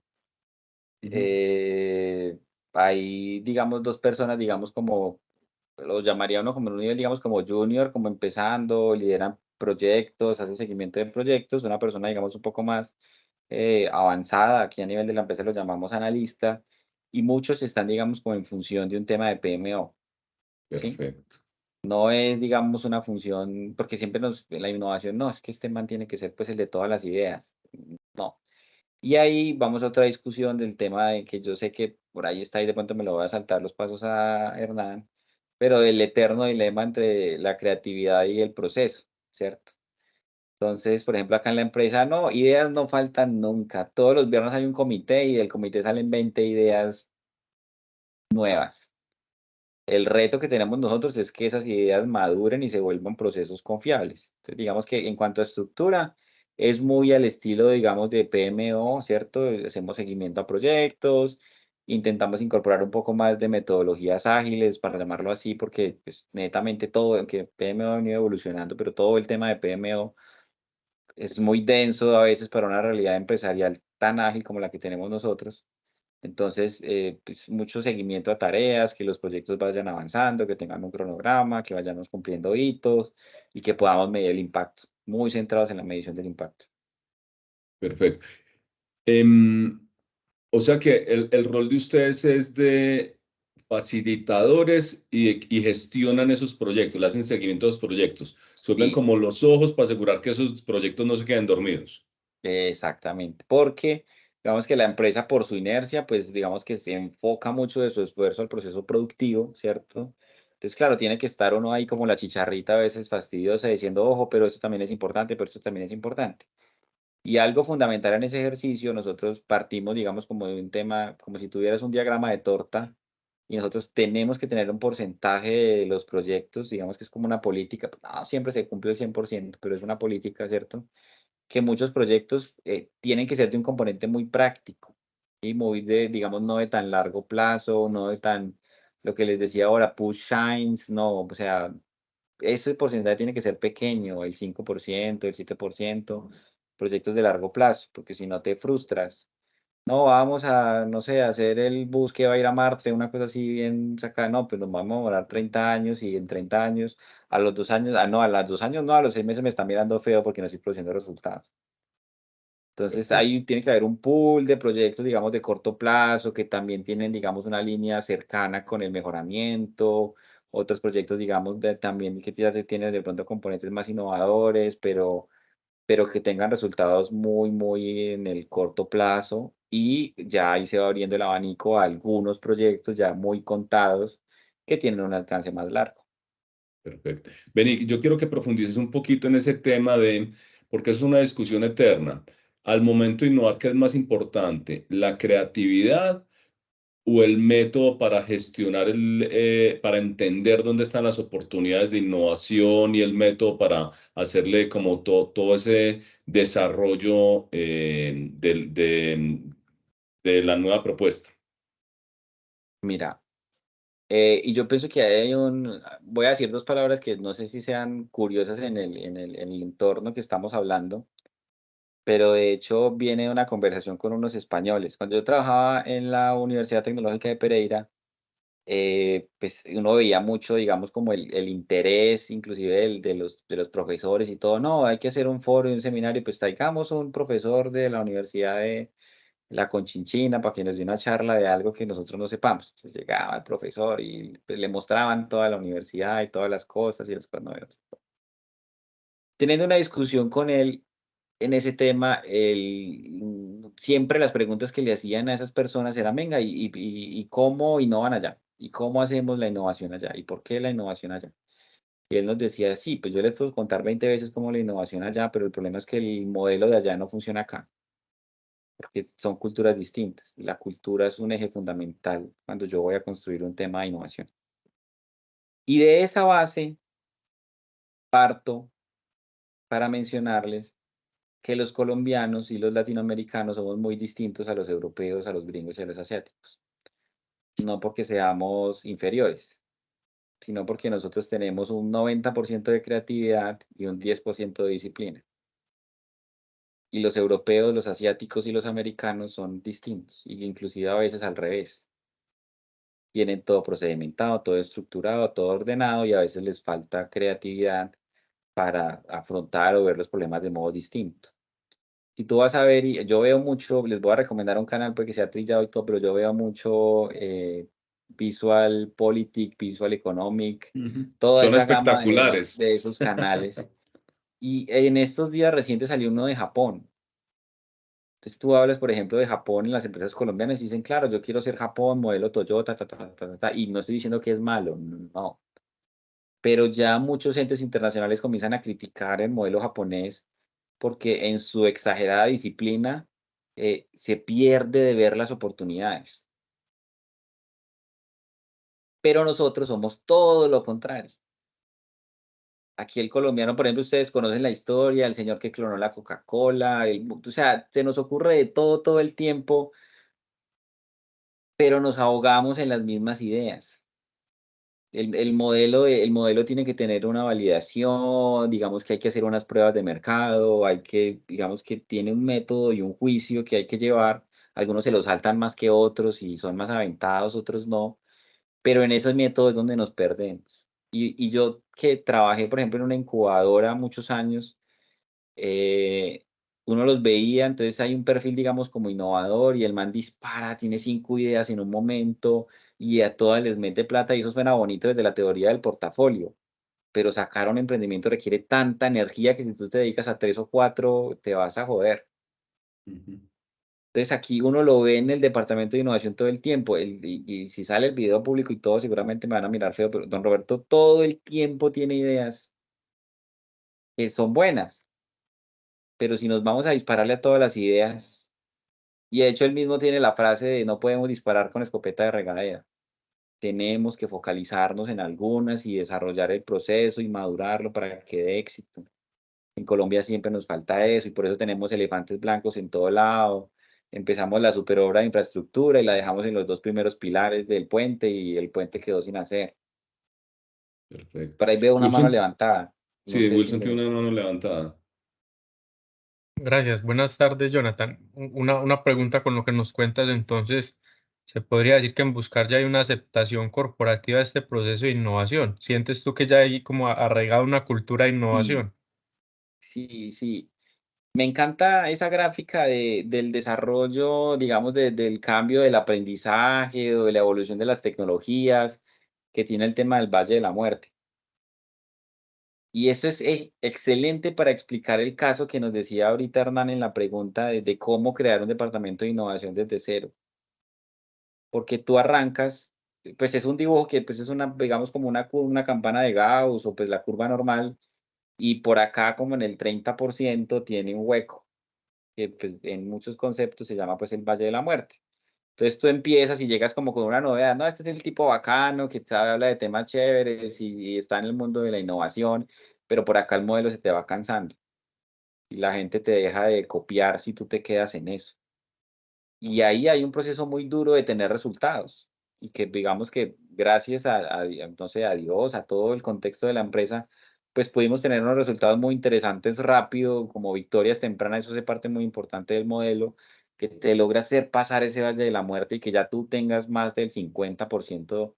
Ujú. Eh, Hay, digamos, 2 personas, digamos, como lo llamaría uno como en un nivel, digamos, como junior, como empezando, lideran proyectos, hacen seguimiento de proyectos. Una persona, digamos, un poco más avanzada, aquí a nivel de la empresa lo llamamos analista, y muchos están, digamos, como en función de un tema de PMO, ¿sí? Perfecto. No es, digamos, una función, porque siempre la innovación, no, es que este man tiene que ser pues el de todas las ideas. No. Y ahí vamos a otra discusión del tema de que yo sé que por ahí está y de pronto me lo voy a saltar los pasos a Hernán, pero del eterno dilema entre la creatividad y el proceso, ¿cierto? Entonces, por ejemplo, acá en la empresa, no, ideas no faltan nunca. Todos los viernes hay un comité y del comité salen 20 ideas nuevas. El reto que tenemos nosotros es que esas ideas maduren y se vuelvan procesos confiables. Entonces, digamos que en cuanto a estructura, es muy al estilo, digamos, de PMO, ¿cierto? Hacemos seguimiento a proyectos, intentamos incorporar un poco más de metodologías ágiles, para llamarlo así, porque pues, netamente todo, aunque PMO ha venido evolucionando, pero todo el tema de PMO es muy denso a veces para una realidad empresarial tan ágil como la que tenemos nosotros. Entonces, pues, mucho seguimiento a tareas, que los proyectos vayan avanzando, que tengan un cronograma, que vayamos cumpliendo hitos y que podamos medir el impacto, muy centrados en la medición del impacto. Perfecto. Em, o sea que el rol de ustedes es de facilitadores y gestionan esos proyectos, le hacen seguimiento a los proyectos. Suelen Sí, como los ojos para asegurar que esos proyectos no se queden dormidos. exactamente, porque digamos que la empresa por su inercia, pues digamos que se enfoca mucho de su esfuerzo al proceso productivo, ¿cierto? Entonces, claro, tiene que estar uno ahí como la chicharrita a veces fastidiosa diciendo, ojo, pero esto también es importante, pero esto también es importante. Y algo fundamental en ese ejercicio, nosotros partimos, digamos, como de un tema, como si tuvieras un diagrama de torta, y nosotros tenemos que tener un porcentaje de los proyectos, digamos que es como una política, pues, no siempre se cumple el 100%, pero es una política, ¿cierto? Que muchos proyectos tienen que ser de un componente muy práctico y muy de, digamos, no de tan largo plazo, no de tan, lo que les decía ahora, push shines, no, o sea, ese porcentaje tiene que ser pequeño, el 5%, el 7%, proyectos de largo plazo, porque si no te frustras. No, vamos a, no sé, hacer el bus que va a ir a Marte, una cosa así bien sacada. No, pues nos vamos a demorar 30 años y en 30 años, a los 2 años, no, a los 2 años no, a los 6 meses me está mirando feo porque no estoy produciendo resultados. Entonces Perfecto. ahí tiene que haber un pool de proyectos, digamos, de corto plazo, que también tienen, digamos, una línea cercana con el mejoramiento, otros proyectos, digamos, también que ya tienen de pronto componentes más innovadores, pero que tengan resultados muy, muy en el corto plazo y ya ahí se va abriendo el abanico a algunos proyectos ya muy contados que tienen un alcance más largo. Perfecto. Beni, yo quiero que profundices un poquito en ese tema de, porque es una discusión eterna. Al momento de innovar, ¿qué es más importante? ¿La creatividad o el método para gestionar, para entender dónde están las oportunidades de innovación y el método para hacerle como todo ese desarrollo de la nueva propuesta? Mira, y yo pienso que voy a decir dos palabras que no sé si sean curiosas en el entorno que estamos hablando, pero de hecho viene de una conversación con unos españoles. Cuando yo trabajaba en la Universidad Tecnológica de Pereira, pues uno veía mucho, digamos, como el interés inclusive de los profesores y todo. No, hay que hacer un foro y un seminario, pues traigamos un profesor de la Universidad de la Conchinchina para que nos dé una charla de algo que nosotros no sepamos. Entonces llegaba el profesor y pues, le mostraban toda la universidad y todas las cosas y las cosas nuevas. Teniendo una discusión con él en ese tema, siempre las preguntas que le hacían a esas personas eran, venga, ¿y cómo innovan allá? ¿Y cómo hacemos la innovación allá? ¿Y por qué la innovación allá? Y él nos decía, sí, pues yo les puedo contar 20 veces cómo la innovación allá, pero el problema es que el modelo de allá no funciona acá, porque son culturas distintas. La cultura es un eje fundamental cuando yo voy a construir un tema de innovación. Y de esa base parto para mencionarles que los colombianos y los latinoamericanos somos muy distintos a los europeos, a los gringos y a los asiáticos. No porque seamos inferiores, sino porque nosotros tenemos un 90% de creatividad y un 10% de disciplina. Y los europeos, los asiáticos y los americanos son distintos, y inclusive a veces al revés. Tienen todo procedimentado, todo estructurado, todo ordenado y a veces les falta creatividad para afrontar o ver los problemas de modo distinto. Si tú vas a ver, y yo veo mucho, les voy a recomendar un canal porque se ha trillado y todo, pero yo veo mucho Visual Politic, Visual Economic, Ujú. toda Son esa gama de, espectaculares. de esos canales. Y en estos días recientes salió uno de Japón. Entonces tú hablas, por ejemplo, de Japón en las empresas colombianas y dicen, claro, yo quiero ser Japón, modelo Toyota, ta, ta, ta, ta, ta, y no estoy diciendo que es malo, no. Pero ya muchos entes internacionales comienzan a criticar el modelo japonés porque en su exagerada disciplina se pierde de ver las oportunidades. Pero nosotros somos todo lo contrario. Aquí el colombiano, por ejemplo, ustedes conocen la historia, el señor que clonó la Coca-Cola, o sea, se nos ocurre de todo el tiempo, pero nos ahogamos en las mismas ideas. El modelo tiene que tener una validación, digamos que hay que hacer unas pruebas de mercado, digamos que tiene un método y un juicio que hay que llevar. Algunos se lo saltan más que otros y son más aventados, otros no, pero en esos métodos es donde nos perdemos. Y yo que trabajé, por ejemplo, en una incubadora muchos años, eh, uno los veía, entonces hay un perfil, digamos, como innovador y el man dispara, tiene 5 ideas en un momento y a todas les mete plata y eso suena bonito desde la teoría del portafolio, pero sacar un emprendimiento requiere tanta energía que si tú te dedicas a 3 o 4 te vas a joder. Ujú. Entonces aquí uno lo ve en el departamento de innovación todo el tiempo y si sale el video público y todo seguramente me van a mirar feo, pero don Roberto todo el tiempo tiene ideas que son buenas, pero si nos vamos a dispararle a todas las ideas. Y de hecho, él mismo tiene la frase de: "No podemos disparar con escopeta de regadera". Tenemos que focalizarnos en algunas y desarrollar el proceso y madurarlo para que dé éxito. En Colombia siempre nos falta eso y por eso tenemos elefantes blancos en todo lado. Empezamos la superobra de infraestructura y la dejamos en los 2 primeros pilares del puente y el puente quedó sin hacer. Perfecto. Por ahí veo una mano Wilson, levantada. No sí, sé si Wilson tiene me una mano levantada. Gracias. Buenas tardes, Jonathan. Una pregunta con lo que nos cuentas, entonces, ¿se podría decir que en Buscar ya hay una aceptación corporativa de este proceso de innovación? ¿Sientes tú que ya hay como arraigada una cultura de Sí, innovación? sí, sí. Me encanta esa gráfica del desarrollo, digamos, del cambio del aprendizaje o de la evolución de las tecnologías que tiene el tema del Valle de la Muerte. Y eso es excelente para explicar el caso que nos decía ahorita Hernán en la pregunta de cómo crear un departamento de innovación desde cero. Porque tú arrancas, pues es un dibujo que pues es una, digamos, como una campana de Gauss o pues la curva normal, y por acá como en el 30% tiene un hueco, que pues en muchos conceptos se llama pues el Valle de la Muerte. Entonces tú empiezas y llegas como con una novedad, no, este es el tipo bacano que sabe, habla de temas chéveres y está en el mundo de la innovación, pero por acá el modelo se te va cansando y la gente te deja de copiar si tú te quedas en eso. Y ahí hay un proceso muy duro de tener resultados y que digamos que gracias no sé, a Dios, a todo el contexto de la empresa, pues pudimos tener unos resultados muy interesantes rápido, como victorias tempranas, eso hace parte muy importante del modelo, que te logra hacer pasar ese valle de la muerte y que ya tú tengas más del 50%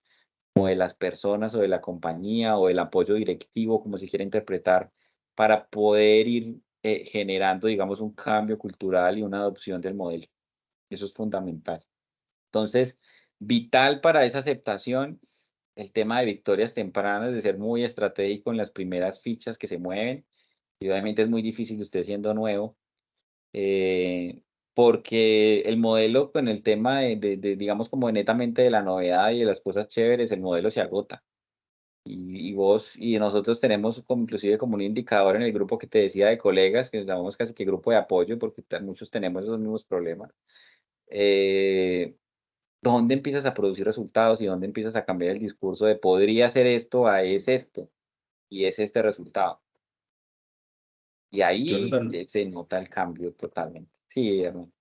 o de las personas o de la compañía o el apoyo directivo, como se quiera interpretar, para poder ir generando, digamos, un cambio cultural y una adopción del modelo. Eso es fundamental. Entonces, vital para esa aceptación, el tema de victorias tempranas, de ser muy estratégico en las primeras fichas que se mueven. Y obviamente es muy difícil usted siendo nuevo, eh, porque el modelo con el tema digamos, como netamente de la novedad y de las cosas chéveres, el modelo se agota. Y vos y nosotros tenemos como, inclusive como un indicador en el grupo que te decía de colegas, que llamamos casi que grupo de apoyo, porque muchos tenemos esos mismos problemas. Eh, ¿Dónde empiezas a producir resultados y dónde empiezas a cambiar el discurso de podría ser esto a es esto y es este resultado? Y ahí Jonathan, se nota el cambio totalmente. Sí, hermano.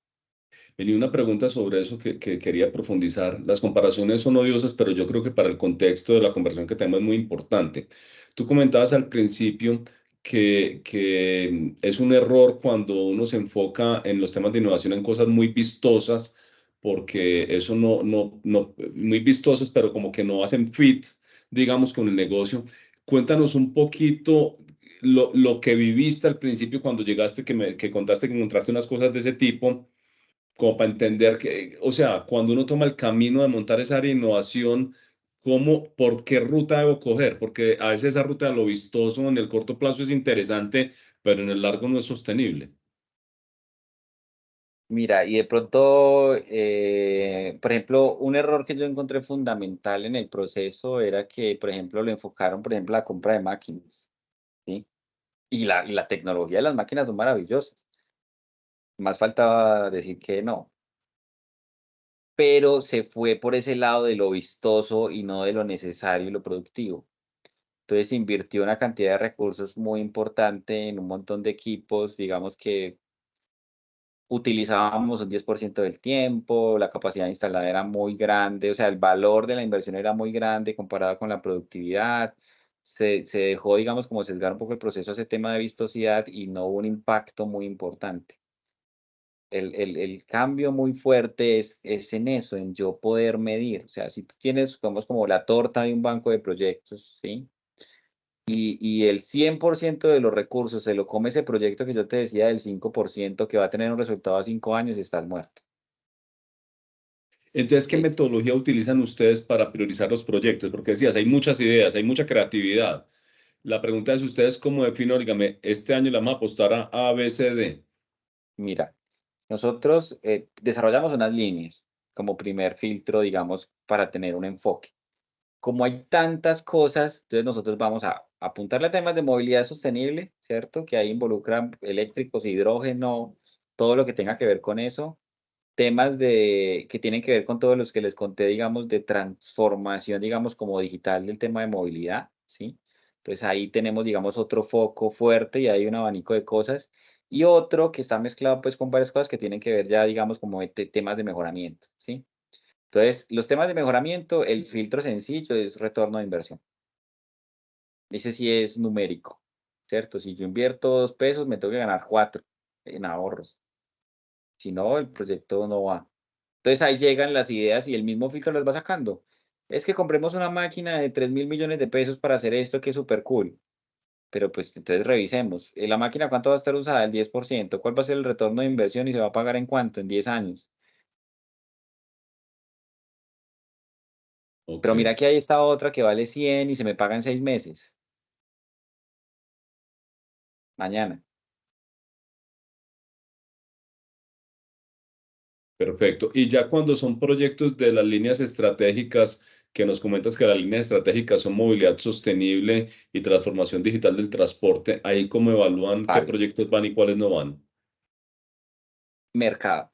venía una pregunta sobre eso que quería profundizar. Las comparaciones son odiosas, pero yo creo que para el contexto de la conversación que tenemos es muy importante. Tú comentabas al principio que es un error cuando uno se enfoca en los temas de innovación en cosas muy vistosas, porque eso muy vistosas, pero como que no hacen fit, digamos, con el negocio. Cuéntanos un poquito lo que viviste al principio cuando llegaste, que contaste que encontraste unas cosas de ese tipo como para entender que, o sea, cuando uno toma el camino de montar esa área de innovación, por qué ruta debo coger? Porque a veces esa ruta de lo vistoso en el corto plazo es interesante, pero en el largo no es sostenible. Mira, y de pronto, por ejemplo, un error que yo encontré fundamental en el proceso era que, por ejemplo, lo enfocaron, por ejemplo, a la compra de máquinas, ¿sí? Y la tecnología de las máquinas son maravillosas. Más faltaba decir que no. Pero se fue por ese lado de lo vistoso y no de lo necesario y lo productivo. Entonces se invirtió una cantidad de recursos muy importante en un montón de equipos, digamos que utilizábamos un 10% del tiempo, la capacidad instalada era muy grande, o sea, el valor de la inversión era muy grande comparado con la productividad. Se dejó, digamos, como sesgar un poco el proceso a ese tema de vistosidad y no hubo un impacto muy importante. El cambio muy fuerte es en eso, en yo poder medir. O sea, si tú tienes, digamos, como la torta de un banco de proyectos, ¿sí? Y el 100% de los recursos se lo come ese proyecto que yo te decía del 5% que va a tener un resultado a 5 años y estás muerto. Entonces, ¿qué Eh, metodología utilizan ustedes para priorizar los proyectos? Porque decías, hay muchas ideas, hay mucha creatividad. La pregunta es, ¿ustedes cómo definen, dígame, este año le vamos a apostar a B, C, D? Mira, nosotros desarrollamos unas líneas como primer filtro, digamos, para tener un enfoque. Como hay tantas cosas, entonces nosotros vamos a apuntarle a temas de movilidad sostenible, ¿cierto? Que ahí involucran eléctricos, hidrógeno, todo lo que tenga que ver con eso. Temas que tienen que ver con todos los que les conté, digamos, de transformación, digamos, como digital del tema de movilidad, ¿sí? Entonces ahí tenemos, digamos, otro foco fuerte y hay un abanico de cosas. Y otro que está mezclado, pues, con varias cosas que tienen que ver ya, digamos, como temas de mejoramiento, ¿sí? Entonces, los temas de mejoramiento, el filtro sencillo es retorno de inversión. Ese sí es numérico, ¿cierto? Si yo invierto 2 pesos, me tengo que ganar 4. en ahorros. Si no, el proyecto no va. Entonces ahí llegan las ideas y el mismo filtro las va sacando. Es que compremos una máquina de 3.000 millones de pesos para hacer esto que es súper cool. Pero pues entonces revisemos. ¿La máquina cuánto va a estar usada? El 10%. ¿Cuál va a ser el retorno de inversión y se va a pagar en cuánto? En 10 años. Ok, Pero mira que hay esta otra que vale 100 y se me paga en 6 meses. Mañana. perfecto. Y ya cuando son proyectos de las líneas estratégicas, que nos comentas que las líneas estratégicas son movilidad sostenible y transformación digital del transporte, ahí cómo evalúan qué Vale. proyectos van y cuáles no van. Mercado.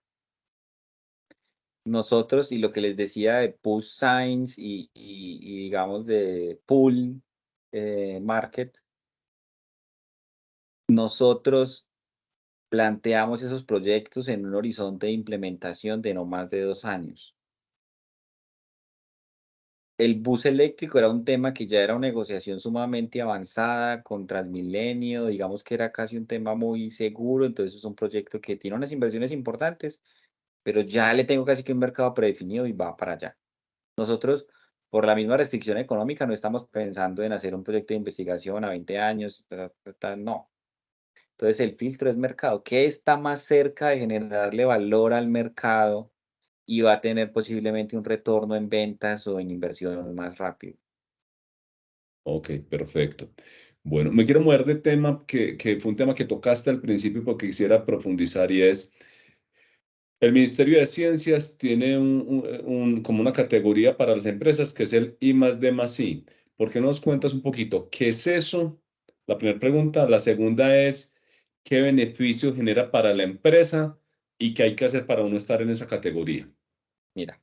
Nosotros, y lo que les decía de push signs y digamos de pull market, nosotros planteamos esos proyectos en un horizonte de implementación de no más de 2 años. El bus eléctrico era un tema que ya era una negociación sumamente avanzada con Transmilenio, digamos que era casi un tema muy seguro, entonces es un proyecto que tiene unas inversiones importantes, pero ya le tengo casi que un mercado predefinido y va para allá. Nosotros, por la misma restricción económica, no estamos pensando en hacer un proyecto de investigación a 20 años, no. Entonces, el filtro es mercado. ¿Qué está más cerca de generarle valor al mercado y va a tener posiblemente un retorno en ventas o en inversión más rápido? Ok, perfecto. Bueno, me quiero mover de tema que fue un tema que tocaste al principio porque quisiera profundizar y es, el Ministerio de Ciencias tiene como una categoría para las empresas que es el I+D+I. ¿Por qué no nos cuentas un poquito qué es eso? La primera pregunta. La segunda es, ¿qué beneficio genera para la empresa y qué hay que hacer para uno estar en esa categoría? Mira,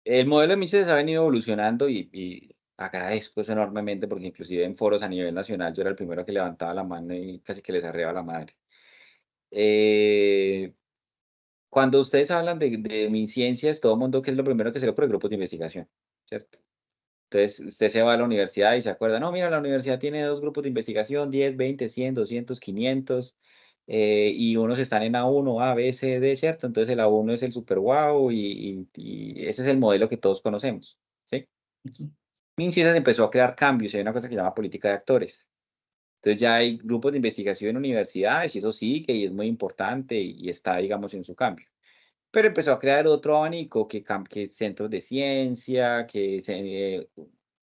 el modelo de Mises ha venido evolucionando y agradezco eso enormemente porque inclusive en foros a nivel nacional yo era el primero que levantaba la mano y casi que les arreaba la madre. Eh, Cuando ustedes hablan de MinCiencias, todo el mundo, ¿qué es lo primero que se le ocurre? Grupos de investigación, ¿cierto? Entonces, usted se va a la universidad y se acuerda, no, mira, la universidad tiene 2 grupos de investigación, 10, 20, 100, 200, 500, y unos están en A1, A, B, C, D, ¿cierto? Entonces, el A1 es el super guau y ese es el modelo que todos conocemos, ¿sí? Ujú. MinCiencias empezó a crear cambios y hay una cosa que se llama política de actores. Entonces, ya hay grupos de investigación en universidades y eso sigue y es muy importante y está, digamos, en su cambio. Pero empezó a crear otro abanico que centros de ciencia,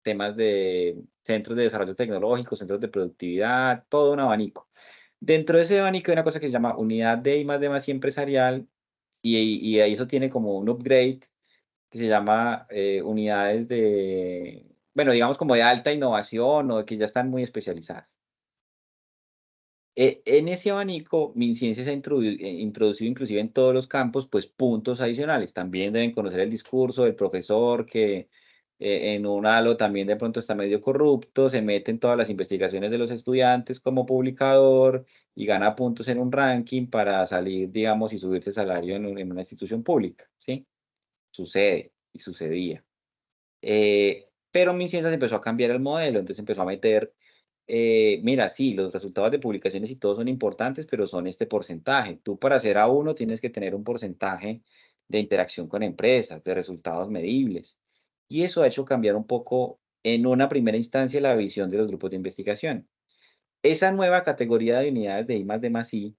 temas de centros de desarrollo tecnológico, centros de productividad, todo un abanico. Dentro de ese abanico hay una cosa que se llama unidad de I+D+I empresarial y ahí eso tiene como un upgrade que se llama unidades de, bueno, digamos como de alta innovación o que ya están muy especializadas. En ese abanico, MinCiencias ha introducido inclusive en todos los campos, pues, puntos adicionales. También deben conocer el discurso del profesor que, en un halo también de pronto está medio corrupto, se mete en todas las investigaciones de los estudiantes como publicador y gana puntos en un ranking para salir, digamos, y subirse salario en una institución pública, ¿sí? Sucede y sucedía. Pero MinCiencias empezó a cambiar el modelo, entonces empezó a meter mira, sí, los resultados de publicaciones y todo son importantes, pero son este porcentaje. Tú para hacer A1 tienes que tener un porcentaje de interacción con empresas, de resultados medibles. Y eso ha hecho cambiar un poco, en una primera instancia, la visión de los grupos de investigación. Esa nueva categoría de unidades de I+D+I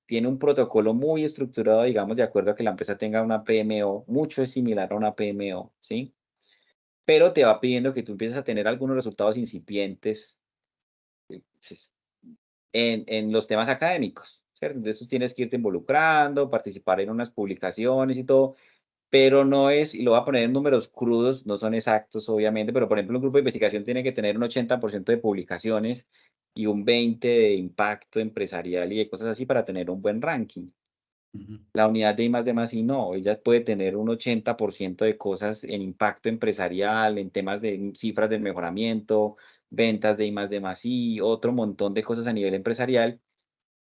tiene un protocolo muy estructurado, digamos, de acuerdo a que la empresa tenga una PMO, mucho es similar a una PMO, ¿sí? Pero te va pidiendo que tú empieces a tener algunos resultados incipientes pues, en los temas académicos, ¿cierto? Entonces tienes que irte involucrando, participar en unas publicaciones y todo, pero no es, y lo voy a poner en números crudos, no son exactos obviamente, pero por ejemplo un grupo de investigación tiene que tener un 80% de publicaciones y un 20% de impacto empresarial y de cosas así para tener un buen ranking. Ujú. La unidad de I+D+I no, ella puede tener un 80% de cosas en impacto empresarial, en temas de cifras del mejoramiento, ventas de I+D+I, otro montón de cosas a nivel empresarial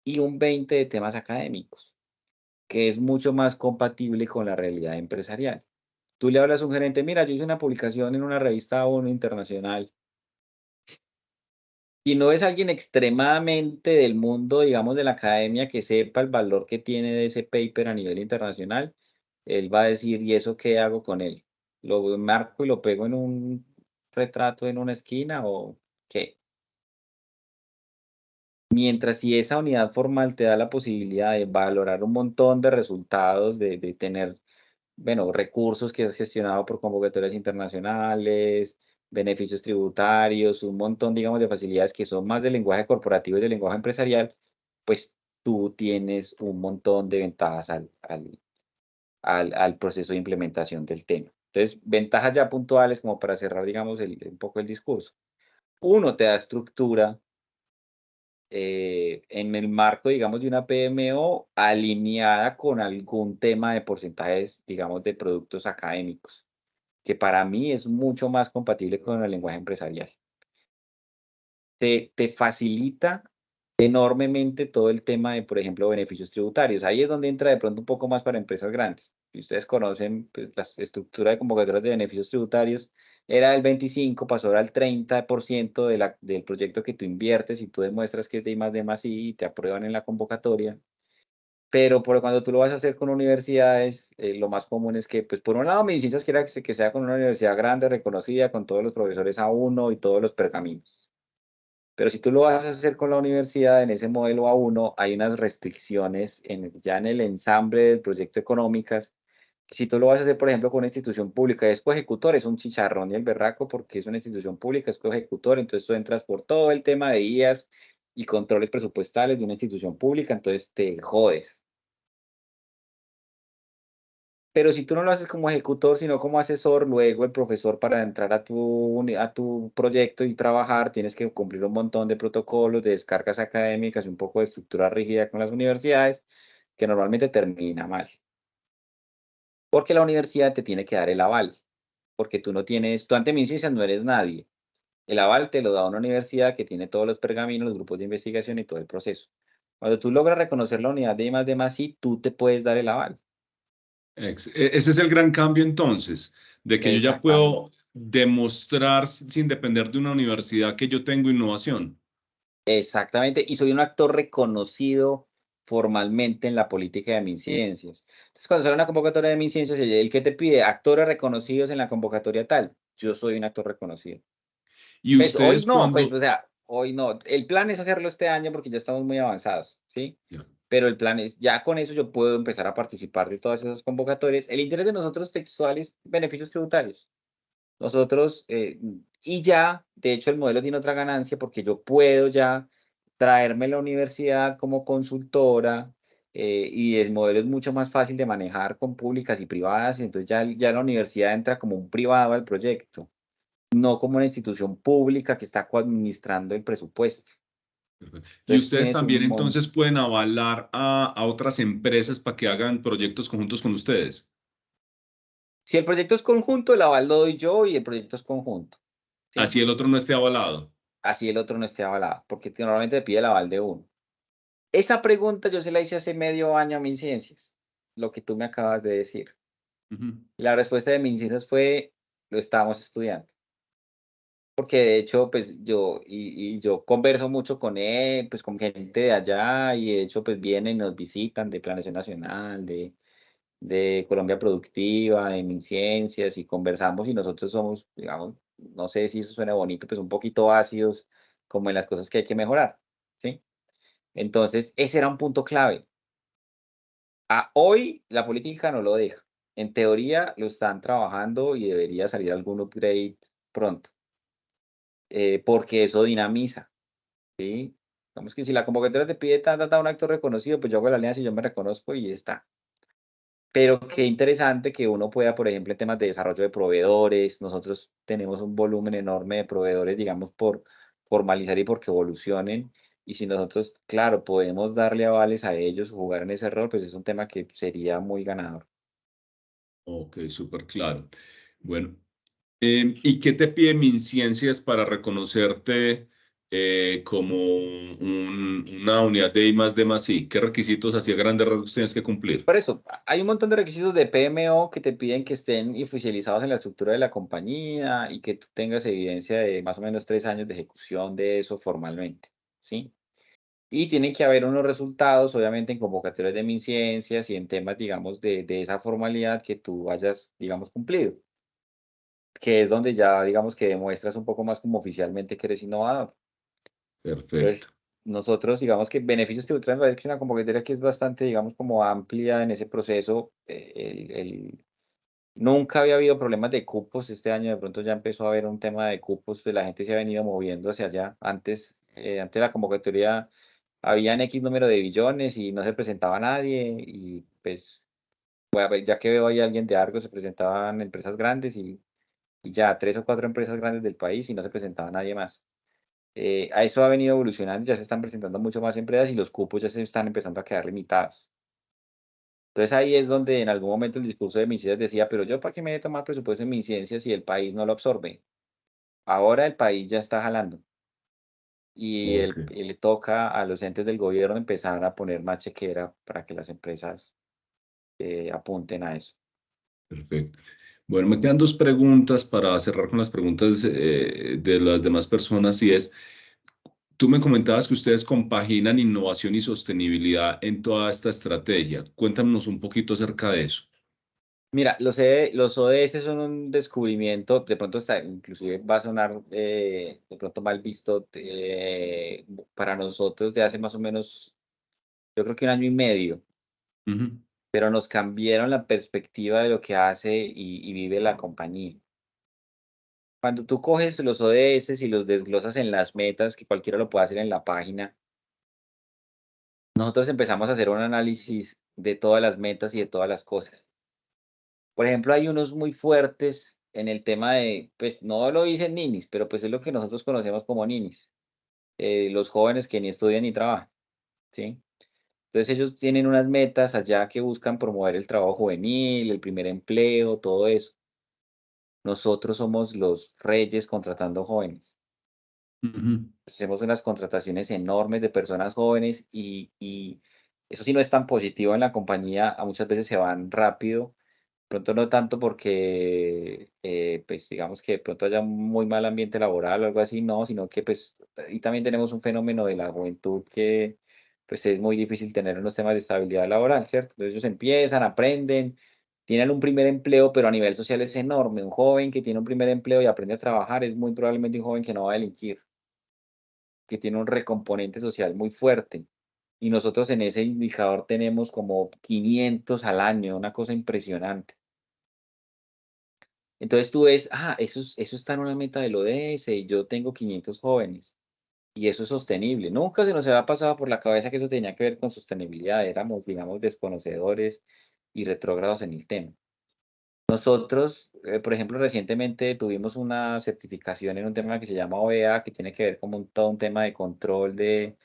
y un 20 de temas académicos, que es mucho más compatible con la realidad empresarial. Tú le hablas a un gerente, mira, yo hice una publicación en una revista ONU internacional Si no es alguien extremadamente del mundo, digamos, de la academia que sepa el valor que tiene de ese paper a nivel internacional, él va a decir, ¿y eso qué hago con él? ¿Lo marco y lo pego en un retrato en una esquina o qué? Mientras si esa unidad formal te da la posibilidad de valorar un montón de resultados, de tener, bueno, recursos que has gestionado por convocatorias internacionales, beneficios tributarios, un montón, digamos, de facilidades que son más del lenguaje corporativo y del lenguaje empresarial, pues tú tienes un montón de ventajas al proceso de implementación del tema. Entonces, ventajas ya puntuales como para cerrar, digamos, un poco el discurso. Uno, te da estructura en el marco, digamos, de una PMO alineada con algún tema de porcentajes, digamos, de productos académicos, que para mí es mucho más compatible con el lenguaje empresarial. Te facilita enormemente todo el tema de, por ejemplo, beneficios tributarios. Ahí es donde entra de pronto un poco más para empresas grandes. Si ustedes conocen, pues, la estructura de convocatorias de beneficios tributarios era del 25, pasó ahora al 30% del proyecto que tú inviertes y tú demuestras que es de I+D+I y te aprueban en la convocatoria. Pero cuando tú lo vas a hacer con universidades, lo más común es que, pues por un lado, Mediciencias quiera que sea con una universidad grande, reconocida, con todos los profesores A1 y todos los pergaminos. Pero si tú lo vas a hacer con la universidad en ese modelo A1, hay unas restricciones ya en el ensamble del proyecto económicas. Si tú lo vas a hacer, por ejemplo, con una institución pública, es coejecutor, es un chicharrón y el berraco porque es una institución pública, es coejecutor, entonces tú entras por todo el tema de IAS y controles presupuestales de una institución pública, entonces te jodes. Pero si tú no lo haces como ejecutor, sino como asesor, luego el profesor para entrar a tu proyecto y trabajar, tienes que cumplir un montón de protocolos, de descargas académicas y un poco de estructura rígida con las universidades, que normalmente termina mal. Porque la universidad te tiene que dar el aval, porque tú ante Mediciencias no eres nadie. El aval te lo da una universidad que tiene todos los pergaminos, los grupos de investigación y todo el proceso. Cuando tú logras reconocer la unidad de I+D+I, tú te puedes dar el aval. Ese es el gran cambio entonces, de que yo ya Exactamente. puedo demostrar sin depender de una universidad que yo tengo innovación. Exactamente, y soy un actor reconocido formalmente en la política de MinCiencias. Entonces, cuando sale una convocatoria de MinCiencias, el que te pide actores reconocidos en la convocatoria tal, yo soy un actor reconocido. Y Pues hoy ustedes no, pues, cuando... o sea, hoy no. El plan es hacerlo este año porque ya estamos muy avanzados, ¿sí? Ya. Pero el plan es, ya con eso yo puedo empezar a participar de todas esas convocatorias. El interés de nosotros textuales, beneficios tributarios. Nosotros, y ya, de hecho, el modelo tiene otra ganancia porque yo puedo ya traerme la universidad como consultora y el modelo es mucho más fácil de manejar con públicas y privadas, entonces ya la universidad entra como un privado al proyecto, no como una institución pública que está coadministrando el presupuesto. Perfecto. Y Entonces ustedes tienes también un entonces pueden avalar a otras empresas para que hagan proyectos conjuntos con ustedes. si el proyecto es conjunto, el aval lo doy yo y el proyecto es conjunto, ¿sí? Así el otro no esté avalado. Así el otro no esté avalado, porque normalmente te pide el aval de uno. Esa pregunta yo se la hice hace medio año a MinCiencias, lo que tú me acabas de decir. Ujú. La respuesta de MinCiencias fue, lo estábamos estudiando. Porque de hecho, pues yo converso mucho con él, pues con gente de allá, y de hecho, pues vienen y nos visitan de Planeación Nacional, de Colombia Productiva, de MinCiencias, y conversamos, y nosotros somos, digamos, no sé si eso suena bonito, pues un poquito ácidos, como en las cosas que hay que mejorar, ¿sí? Entonces, ese era un punto clave. Hoy la política no lo deja. En teoría lo están trabajando y debería salir algún upgrade pronto, porque eso dinamiza, ¿sí? Digamos que si la convocatoria te pide un acto reconocido, pues yo hago la alianza y yo me reconozco y ya está. Pero qué interesante que uno pueda, por ejemplo, en temas de desarrollo de proveedores, nosotros tenemos un volumen enorme de proveedores, digamos, por formalizar y porque evolucionen. Y si nosotros, claro, podemos darle avales a ellos, jugar en ese rol, pues es un tema que sería muy ganador. Ok, súper claro. Bueno, ¿y qué te pide MinCiencias para reconocerte como una unidad de I+D+I? ¿Qué requisitos así a grandes rasgos tienes que cumplir? Por eso, hay un montón de requisitos de PMO que te piden que estén oficializados en la estructura de la compañía y que tú tengas evidencia de más o menos 3 años de ejecución de eso formalmente, ¿sí? Y tienen que haber unos resultados, obviamente, en convocatorias de MinCiencias y en temas, digamos, de esa formalidad que tú hayas, digamos, cumplido, que es donde ya, digamos, que demuestras un poco más como oficialmente que eres innovador. Perfecto. Entonces, nosotros, digamos que beneficios tributarios, me parece que es una convocatoria que es bastante, digamos, como amplia en ese proceso. Nunca había habido problemas de cupos. Este año de pronto ya empezó a haber un tema de cupos, pues la gente se ha venido moviendo hacia allá. Antes de la convocatoria habían X número de billones y no se presentaba nadie. Y pues, ya que veo ahí alguien de Argos, se presentaban empresas grandes y ya 3 o 4 empresas grandes del país y no se presentaba nadie más. A eso ha venido evolucionando, ya se están presentando mucho más empresas y los cupos ya se están empezando a quedar limitados. Entonces ahí es donde en algún momento el discurso de MinCiencias decía, pero yo para qué me voy a tomar presupuesto en MinCiencias si el país no lo absorbe. Ahora el país ya está jalando y Ok, le toca a los entes del gobierno empezar a poner más chequera para que las empresas apunten a eso. perfecto. Bueno, me quedan dos preguntas para cerrar con las preguntas de las demás personas y es, tú me comentabas que ustedes compaginan innovación y sostenibilidad en toda esta estrategia. Cuéntanos un poquito acerca de eso. Mira, los ODS son un descubrimiento, de pronto está, inclusive va a sonar de pronto mal visto para nosotros de hace más o menos, yo creo que 1 año y medio, Ujú. pero nos cambiaron la perspectiva de lo que hace y vive la compañía. Cuando tú coges los ODS y los desglosas en las metas, que cualquiera lo puede hacer en la página, nosotros empezamos a hacer un análisis de todas las metas y de todas las cosas. Por ejemplo, hay unos muy fuertes en el tema de, pues no lo dicen ninis, pero pues es lo que nosotros conocemos como ninis, los jóvenes que ni estudian ni trabajan, ¿sí? Entonces ellos tienen unas metas allá que buscan promover el trabajo juvenil, el primer empleo, todo eso. Nosotros somos los reyes contratando jóvenes. Ujú. Hacemos unas contrataciones enormes de personas jóvenes y eso sí no es tan positivo en la compañía, a muchas veces se van rápido, pronto no tanto porque, pues, digamos que de pronto haya un muy mal ambiente laboral o algo así, no, sino que, pues, y también tenemos un fenómeno de la juventud que, pues, es muy difícil tener unos temas de estabilidad laboral, ¿cierto? Entonces ellos empiezan, aprenden, tienen un primer empleo, pero a nivel social es enorme. Un joven que tiene un primer empleo y aprende a trabajar es muy probablemente un joven que no va a delinquir, que tiene un recomponente social muy fuerte. Y nosotros en ese indicador tenemos como 500 al año, una cosa impresionante. Entonces tú ves, eso está en una meta del ODS y yo tengo 500 jóvenes y eso es sostenible. Nunca se nos había pasado por la cabeza que eso tenía que ver con sostenibilidad. Éramos, digamos, desconocedores y retrógrados en el tema. Nosotros, por ejemplo, recientemente tuvimos una certificación en un tema que se llama OEA, que tiene que ver con todo un tema de control de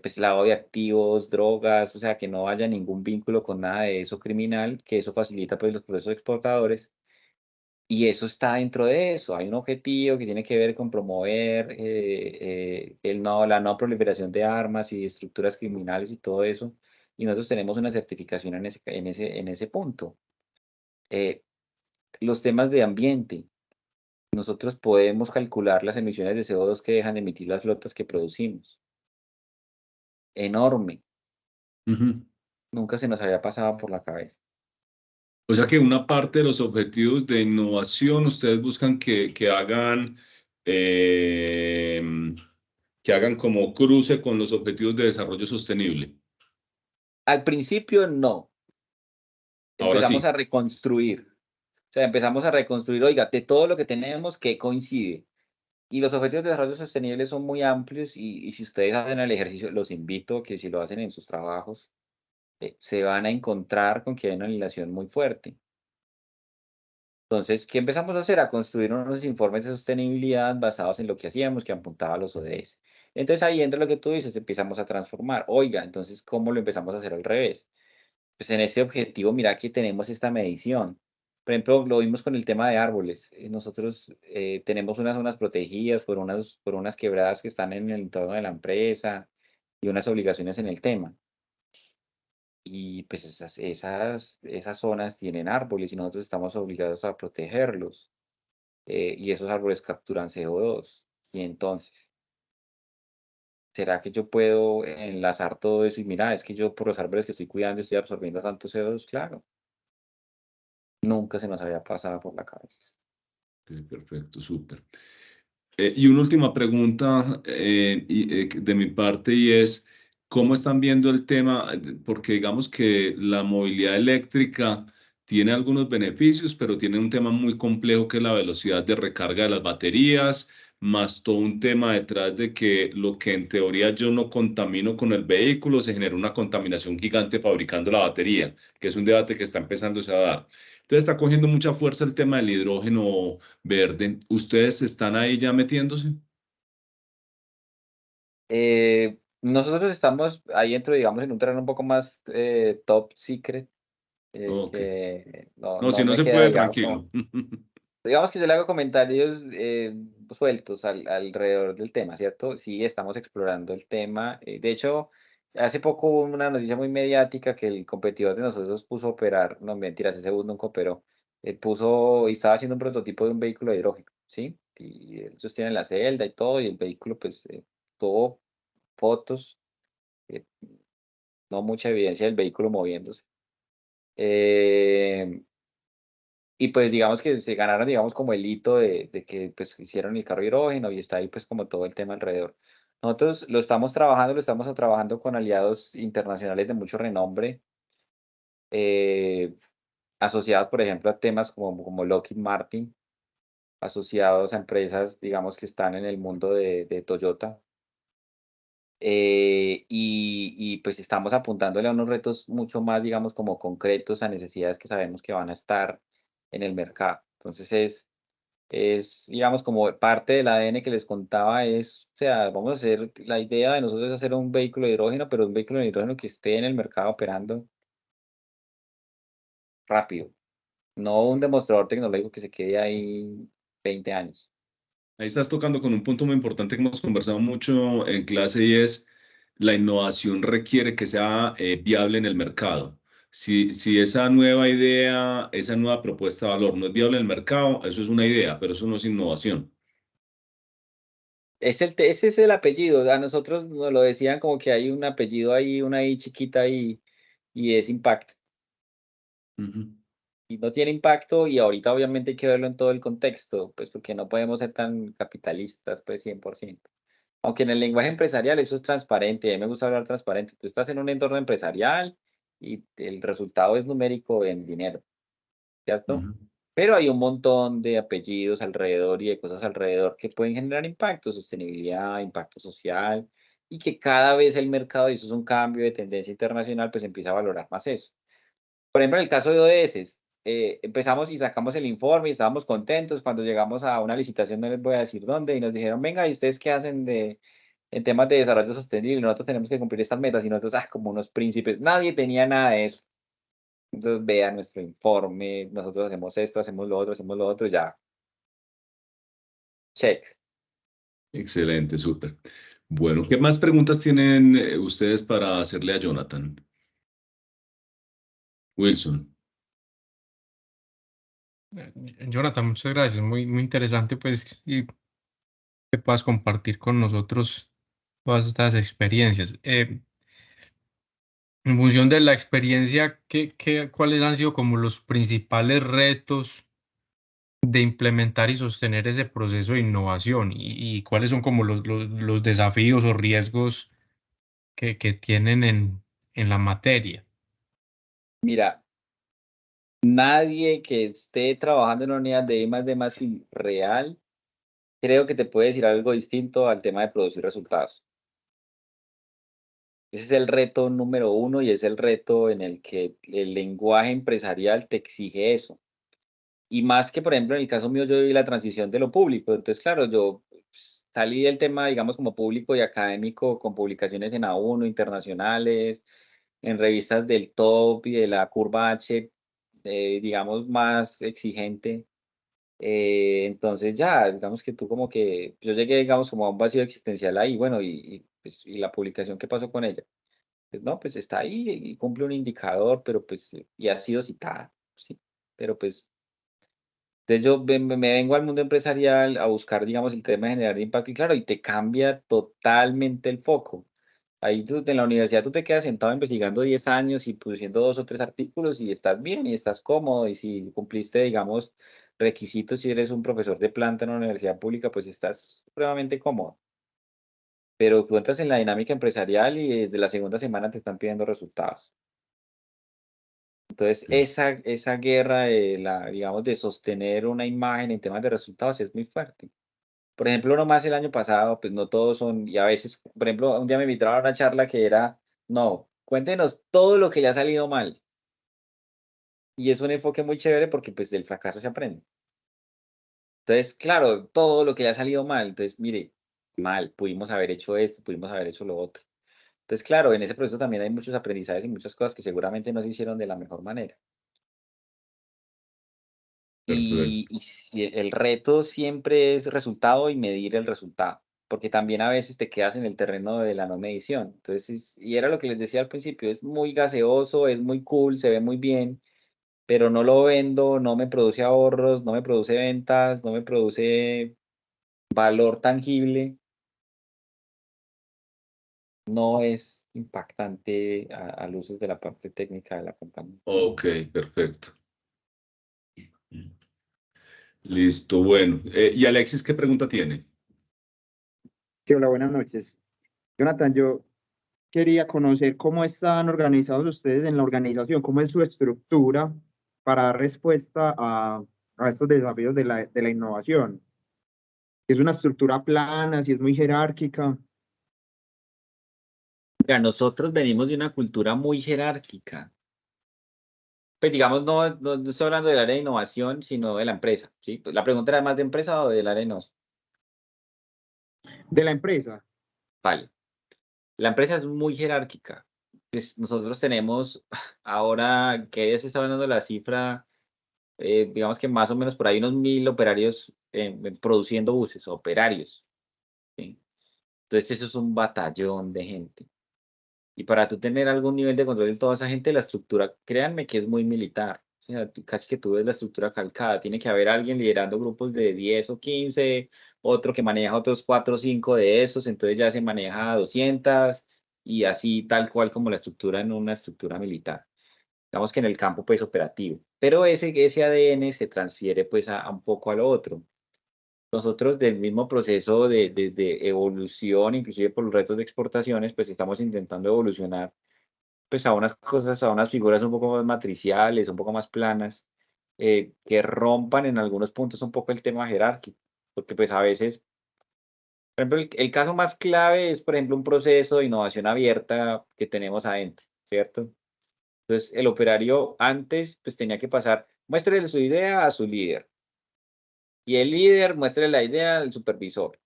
pues, lavado de activos, drogas, o sea, que no haya ningún vínculo con nada de eso criminal, que eso facilita pues los procesos exportadores. Y eso está dentro de eso. Hay un objetivo que tiene que ver con promover la no proliferación de armas y de estructuras criminales y todo eso. Y nosotros tenemos una certificación en ese punto. Eh, los temas de ambiente. Nosotros podemos calcular las emisiones de CO2 que dejan de emitir las flotas que producimos. Enorme. Ujú. Nunca se nos había pasado por la cabeza. O sea que una parte de los objetivos de innovación, ustedes buscan eh, que hagan como cruce con los objetivos de desarrollo sostenible. Al principio no. Ahora Empezamos sí. a reconstruir. O sea, empezamos a reconstruir, oiga, de todo lo que tenemos, ¿qué coincide? Y los objetivos de desarrollo sostenible son muy amplios y si ustedes hacen el ejercicio, los invito a que si lo hacen en sus trabajos, se van a encontrar con que hay una alineación muy fuerte. Entonces, ¿qué empezamos a hacer? A construir unos informes de sostenibilidad basados en lo que hacíamos, que apuntaba a los ODS. Entonces ahí entra lo que tú dices, empezamos a transformar. Oiga, entonces, ¿cómo lo empezamos a hacer al revés? Pues en ese objetivo, mira que tenemos esta medición. Por ejemplo, lo vimos con el tema de árboles. Nosotros tenemos unas zonas protegidas por unas quebradas que están en el entorno de la empresa y unas obligaciones en el tema. Y pues esas zonas tienen árboles y nosotros estamos obligados a protegerlos. Y esos árboles capturan CO2. Y entonces, ¿será que yo puedo enlazar todo eso? Y mira, es que yo por los árboles que estoy cuidando estoy absorbiendo tanto CO2, claro. Nunca se nos había pasado por la cabeza. Ok, perfecto, súper. Y una última pregunta de mi parte y es, ¿cómo están viendo el tema? Porque digamos que la movilidad eléctrica tiene algunos beneficios, pero tiene un tema muy complejo que es la velocidad de recarga de las baterías, más todo un tema detrás de que lo que en teoría yo no contamino con el vehículo, se genera una contaminación gigante fabricando la batería, que es un debate que está empezándose a dar. Entonces está cogiendo mucha fuerza el tema del hidrógeno verde. ¿Ustedes están ahí ya metiéndose? Nosotros estamos ahí dentro, digamos, en un terreno un poco más top secret, Ok. que No, si no no me se queda, puede, digamos, como, tranquilo. digamos que yo le hago comentarios sueltos alrededor del tema, ¿cierto? Sí, estamos explorando el tema. De hecho, hace poco hubo una noticia muy mediática que el competidor de nosotros puso a operar, no mentiras, ese bus nunca operó, puso y estaba haciendo un prototipo de un vehículo de hidrógeno, ¿sí? Y ellos tienen la celda y todo, y el vehículo, pues, tuvo fotos, eh, no mucha evidencia del vehículo moviéndose. Eh, y pues digamos que se ganaron, digamos, como el hito de que pues hicieron el carro hidrógeno y está ahí pues como todo el tema alrededor. Nosotros lo estamos trabajando con aliados internacionales de mucho renombre, eh, asociados, por ejemplo, a temas como Lockheed Martin, asociados a empresas, digamos, que están en el mundo de Toyota. Pues estamos apuntándole a unos retos mucho más, digamos, como concretos a necesidades que sabemos que van a estar en el mercado. Entonces digamos, como parte del ADN que les contaba o sea, vamos a hacer, la idea de nosotros es hacer un vehículo de hidrógeno, pero un vehículo de hidrógeno que esté en el mercado operando rápido, no un demostrador tecnológico que se quede ahí 20 años. Ahí estás tocando con un punto muy importante que hemos conversado mucho en clase y es la innovación requiere que sea viable en el mercado. Si esa nueva idea, esa nueva propuesta de valor no es viable en el mercado, eso es una idea, pero eso no es innovación. Ese es el apellido, a nosotros nos lo decían como que hay un apellido ahí, una I chiquita y es Impact. Ujú, Y no tiene impacto y ahorita obviamente hay que verlo en todo el contexto, pues porque no podemos ser tan capitalistas, pues 100%. Aunque en el lenguaje empresarial eso es transparente, a mí me gusta hablar transparente. Tú estás en un entorno empresarial y el resultado es numérico en dinero, ¿cierto? ujú. Pero hay un montón de apellidos alrededor y de cosas alrededor que pueden generar impacto, sostenibilidad, impacto social, y que cada vez el mercado, y eso es un cambio de tendencia internacional, pues empieza a valorar más eso. Por ejemplo, en el caso de ODS, empezamos y sacamos el informe y estábamos contentos. Cuando llegamos a una licitación, no les voy a decir dónde, y nos dijeron, venga, ¿y ustedes qué hacen en temas de desarrollo sostenible? Nosotros tenemos que cumplir estas metas y nosotros, como unos príncipes, nadie tenía nada de eso. Entonces, vean nuestro informe, nosotros hacemos esto, hacemos lo otro, ya, check. Excelente, súper. Bueno, ¿qué más preguntas tienen ustedes para hacerle a Jonathan? Wilson. Jonathan, muchas gracias. Muy, muy interesante, pues, y que puedas compartir con nosotros todas estas experiencias. En función de la experiencia, ¿cuáles han sido como los principales retos de implementar y sostener ese proceso de innovación? ¿Y cuáles son como los desafíos o riesgos que tienen en la materia? Mira, nadie que esté trabajando en una unidad de I+D+, real, creo que te puede decir algo distinto al tema de producir resultados. Ese es el reto número uno y es el reto en el que el lenguaje empresarial te exige eso. Y más que, por ejemplo, en el caso mío, yo viví la transición de lo público. Entonces, claro, yo salí del tema, digamos, como público y académico con publicaciones en A1 internacionales, en revistas del top y de la curva H digamos, más exigente. Entonces ya, digamos que tú como que, yo llegué, digamos, como a un vacío existencial ahí, bueno, pues, y la publicación, ¿qué pasó con ella? Pues no, pues está ahí y cumple un indicador, pero pues, y ha sido citada, sí, pero pues, entonces yo me vengo al mundo empresarial a buscar, digamos, el tema de generar impacto y claro, y te cambia totalmente el foco. Ahí tú, en la universidad tú te quedas sentado investigando 10 años y produciendo 2 o 3 artículos y estás bien y estás cómodo y si cumpliste, digamos, requisitos, si eres un profesor de planta en una universidad pública, pues estás supremamente cómodo. Pero tú entras en la dinámica empresarial y desde la segunda semana te están pidiendo resultados. Entonces, Sí. esa guerra de digamos, de sostener una imagen en temas de resultados es muy fuerte. Por ejemplo, nomás el año pasado, pues no todos son, y a veces, por ejemplo, un día me invitaron a una charla que era, no, cuéntenos todo lo que le ha salido mal. Y es un enfoque muy chévere porque pues del fracaso se aprende. Entonces, claro, todo lo que le ha salido mal, entonces, mire, mal, pudimos haber hecho esto, pudimos haber hecho lo otro. Entonces, claro, en ese proceso también hay muchos aprendizajes y muchas cosas que seguramente no se hicieron de la mejor manera. Perfecto. Y si el reto siempre es resultado y medir el resultado, porque también a veces te quedas en el terreno de la no medición. Entonces, y era lo que les decía al principio, es muy gaseoso, es muy cool, se ve muy bien, pero no lo vendo, no me produce ahorros, no me produce ventas, no me produce valor tangible, no es impactante a luces de la parte técnica de la compañía. Ok, perfecto. Listo, bueno. ¿Y Alexis qué pregunta tiene? Sí, hola, buenas noches. Jonathan, yo quería conocer cómo están organizados ustedes en la organización, cómo es su estructura para dar respuesta a estos desafíos de la innovación. ¿Es una estructura plana, si es muy jerárquica? Mira, nosotros venimos de una cultura muy jerárquica. Pues digamos, no estoy hablando del área de innovación, sino de la empresa, ¿sí? Pues la pregunta era más de empresa o del área de innovación. De la empresa. Vale. La empresa es muy jerárquica. Pues nosotros tenemos, ahora que ya se está hablando de la cifra, digamos que más o menos por ahí unos 1000 operarios produciendo buses, operarios, ¿sí? Entonces eso es un batallón de gente. Y para tú tener algún nivel de control de toda esa gente, la estructura, créanme que es muy militar. O sea, casi que tú ves la estructura calcada. Tiene que haber alguien liderando grupos de 10 o 15, otro que maneja otros 4 o 5 de esos, entonces ya se maneja 200 y así tal cual como la estructura en una estructura militar. Digamos que en el campo pues operativo. Pero ese ADN se transfiere pues a un poco a lo otro. Nosotros del mismo proceso de evolución, inclusive por los retos de exportaciones, pues estamos intentando evolucionar pues a unas cosas, a unas figuras un poco más matriciales, un poco más planas, que rompan en algunos puntos un poco el tema jerárquico, porque pues a veces, por ejemplo, el caso más clave es, por ejemplo, un proceso de innovación abierta que tenemos adentro, ¿cierto? Entonces, el operario antes pues tenía que pasar, muéstrele su idea a su líder, y el líder muestre la idea al supervisor,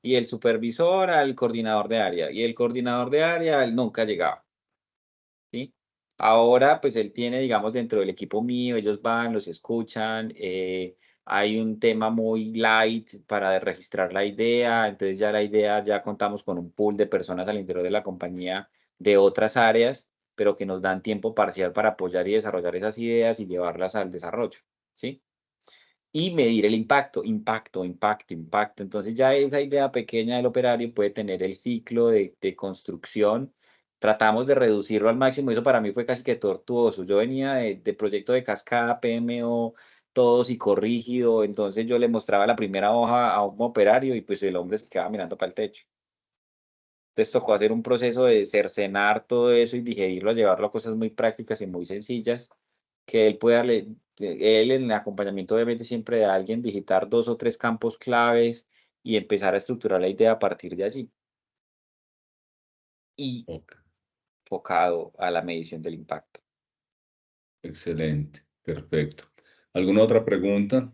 y el supervisor al coordinador de área, y el coordinador de área nunca llegaba. ¿Sí? Ahora, pues él tiene, digamos, dentro del equipo mío, ellos van, los escuchan, hay un tema muy light para registrar la idea, entonces ya la idea, ya contamos con un pool de personas al interior de la compañía de otras áreas, pero que nos dan tiempo parcial para apoyar y desarrollar esas ideas y llevarlas al desarrollo, ¿sí? Y medir el impacto, impacto. Entonces ya esa idea pequeña del operario puede tener el ciclo de construcción. Tratamos de reducirlo al máximo. Eso para mí fue casi que tortuoso. Yo venía de proyecto de cascada, PMO, todo psicorrígido. Entonces yo le mostraba la primera hoja a un operario y pues el hombre se quedaba mirando para el techo. Entonces tocó hacer un proceso de cercenar todo eso y digerirlo, llevarlo a cosas muy prácticas y muy sencillas que él pueda, él en el acompañamiento obviamente siempre de alguien, digitar 2 o 3 campos claves y empezar a estructurar la idea a partir de allí. Y Ok, enfocado a la medición del impacto. excelente, perfecto. ¿Alguna otra pregunta?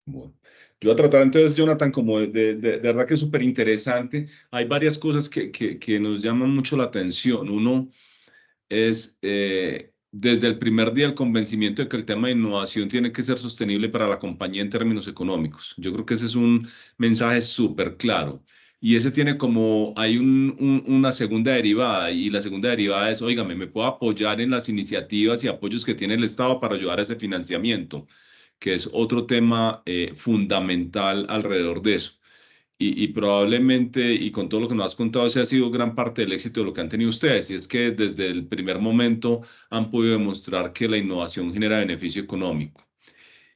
Bueno, yo voy a tratar entonces, Jonathan, como de verdad que es súper interesante. Hay varias cosas que nos llaman mucho la atención. Uno, es desde el primer día el convencimiento de que el tema de innovación tiene que ser sostenible para la compañía en términos económicos. Yo creo que ese es un mensaje súper claro. Y ese tiene como, hay una segunda derivada, y la segunda derivada es, óigame, me puedo apoyar en las iniciativas y apoyos que tiene el Estado para ayudar a ese financiamiento, que es otro tema fundamental alrededor de eso. Y probablemente, y con todo lo que nos has contado, ese ha sido gran parte del éxito de lo que han tenido ustedes, y es que desde el primer momento han podido demostrar que la innovación genera beneficio económico.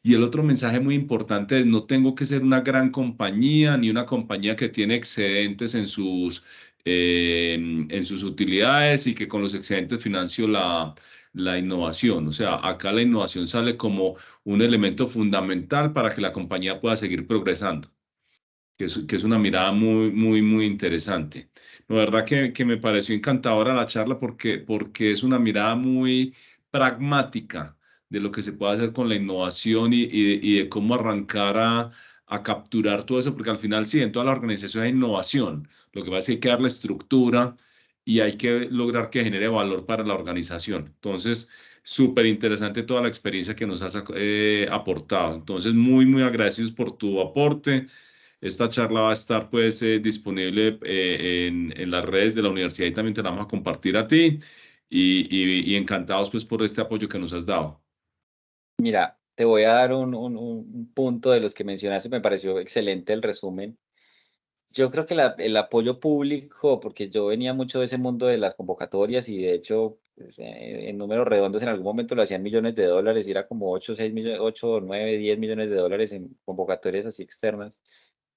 Y el otro mensaje muy importante es, no tengo que ser una gran compañía ni una compañía que tiene excedentes en sus utilidades y que con los excedentes financio la innovación. O sea, acá la innovación sale como un elemento fundamental para que la compañía pueda seguir progresando, que es una mirada muy, muy, muy interesante. La verdad que me pareció encantadora la charla porque es una mirada muy pragmática de lo que se puede hacer con la innovación y de cómo arrancar a capturar todo eso, porque al final sí, en toda la organización hay innovación. Lo que pasa es que hay que darle estructura y hay que lograr que genere valor para la organización. Entonces, súper interesante toda la experiencia que nos has aportado. Entonces, muy, muy agradecidos por tu aporte. Esta charla va a estar pues disponible en las redes de la universidad y también te la vamos a compartir a ti y encantados pues por este apoyo que nos has dado. Mira, te voy a dar un punto de los que mencionaste, me pareció excelente el resumen. Yo creo que el apoyo público, porque yo venía mucho de ese mundo de las convocatorias y de hecho, pues, en números redondos en algún momento lo hacían millones de dólares y era como 8, 6 millones, 8, 9, 10 millones de dólares en convocatorias así externas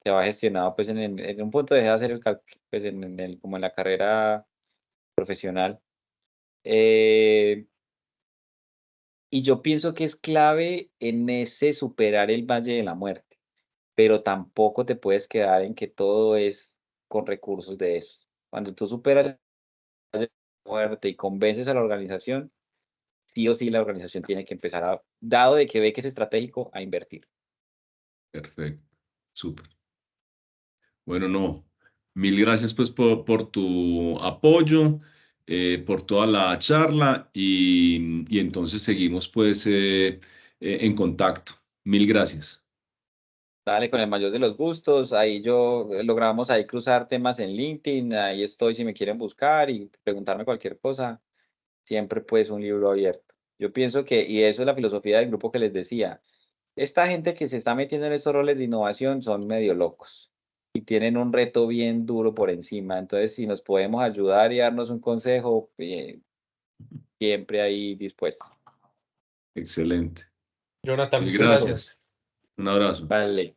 que va gestionado, pues en un punto dejé de hacer el cálculo, pues como en la carrera profesional. Y yo pienso que es clave en ese superar el valle de la muerte, pero tampoco te puedes quedar en que todo es con recursos de eso. Cuando tú superas el valle de la muerte y convences a la organización, sí o sí la organización tiene que empezar a, dado de que ve que es estratégico, a invertir. Perfecto, súper. Bueno, no, mil gracias pues por tu apoyo, por toda la charla y entonces seguimos pues en contacto. Mil gracias. Dale, con el mayor de los gustos. Ahí logramos ahí cruzar temas en LinkedIn. Ahí estoy si me quieren buscar y preguntarme cualquier cosa. Siempre pues un libro abierto. Yo pienso que, y eso es la filosofía del grupo que les decía, esta gente que se está metiendo en estos roles de innovación son medio locos y tienen un reto bien duro por encima. Entonces, si nos podemos ayudar y darnos un consejo, siempre ahí dispuesto. Excelente. Jonathan, Mil muchas gracias. Un abrazo. Vale.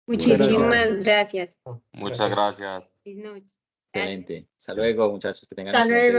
Muchísimas gracias. gracias. Muchas gracias. Feliz noche. Gracias. Excelente. Hasta luego, muchachos. Que tengan Hasta excelente luego.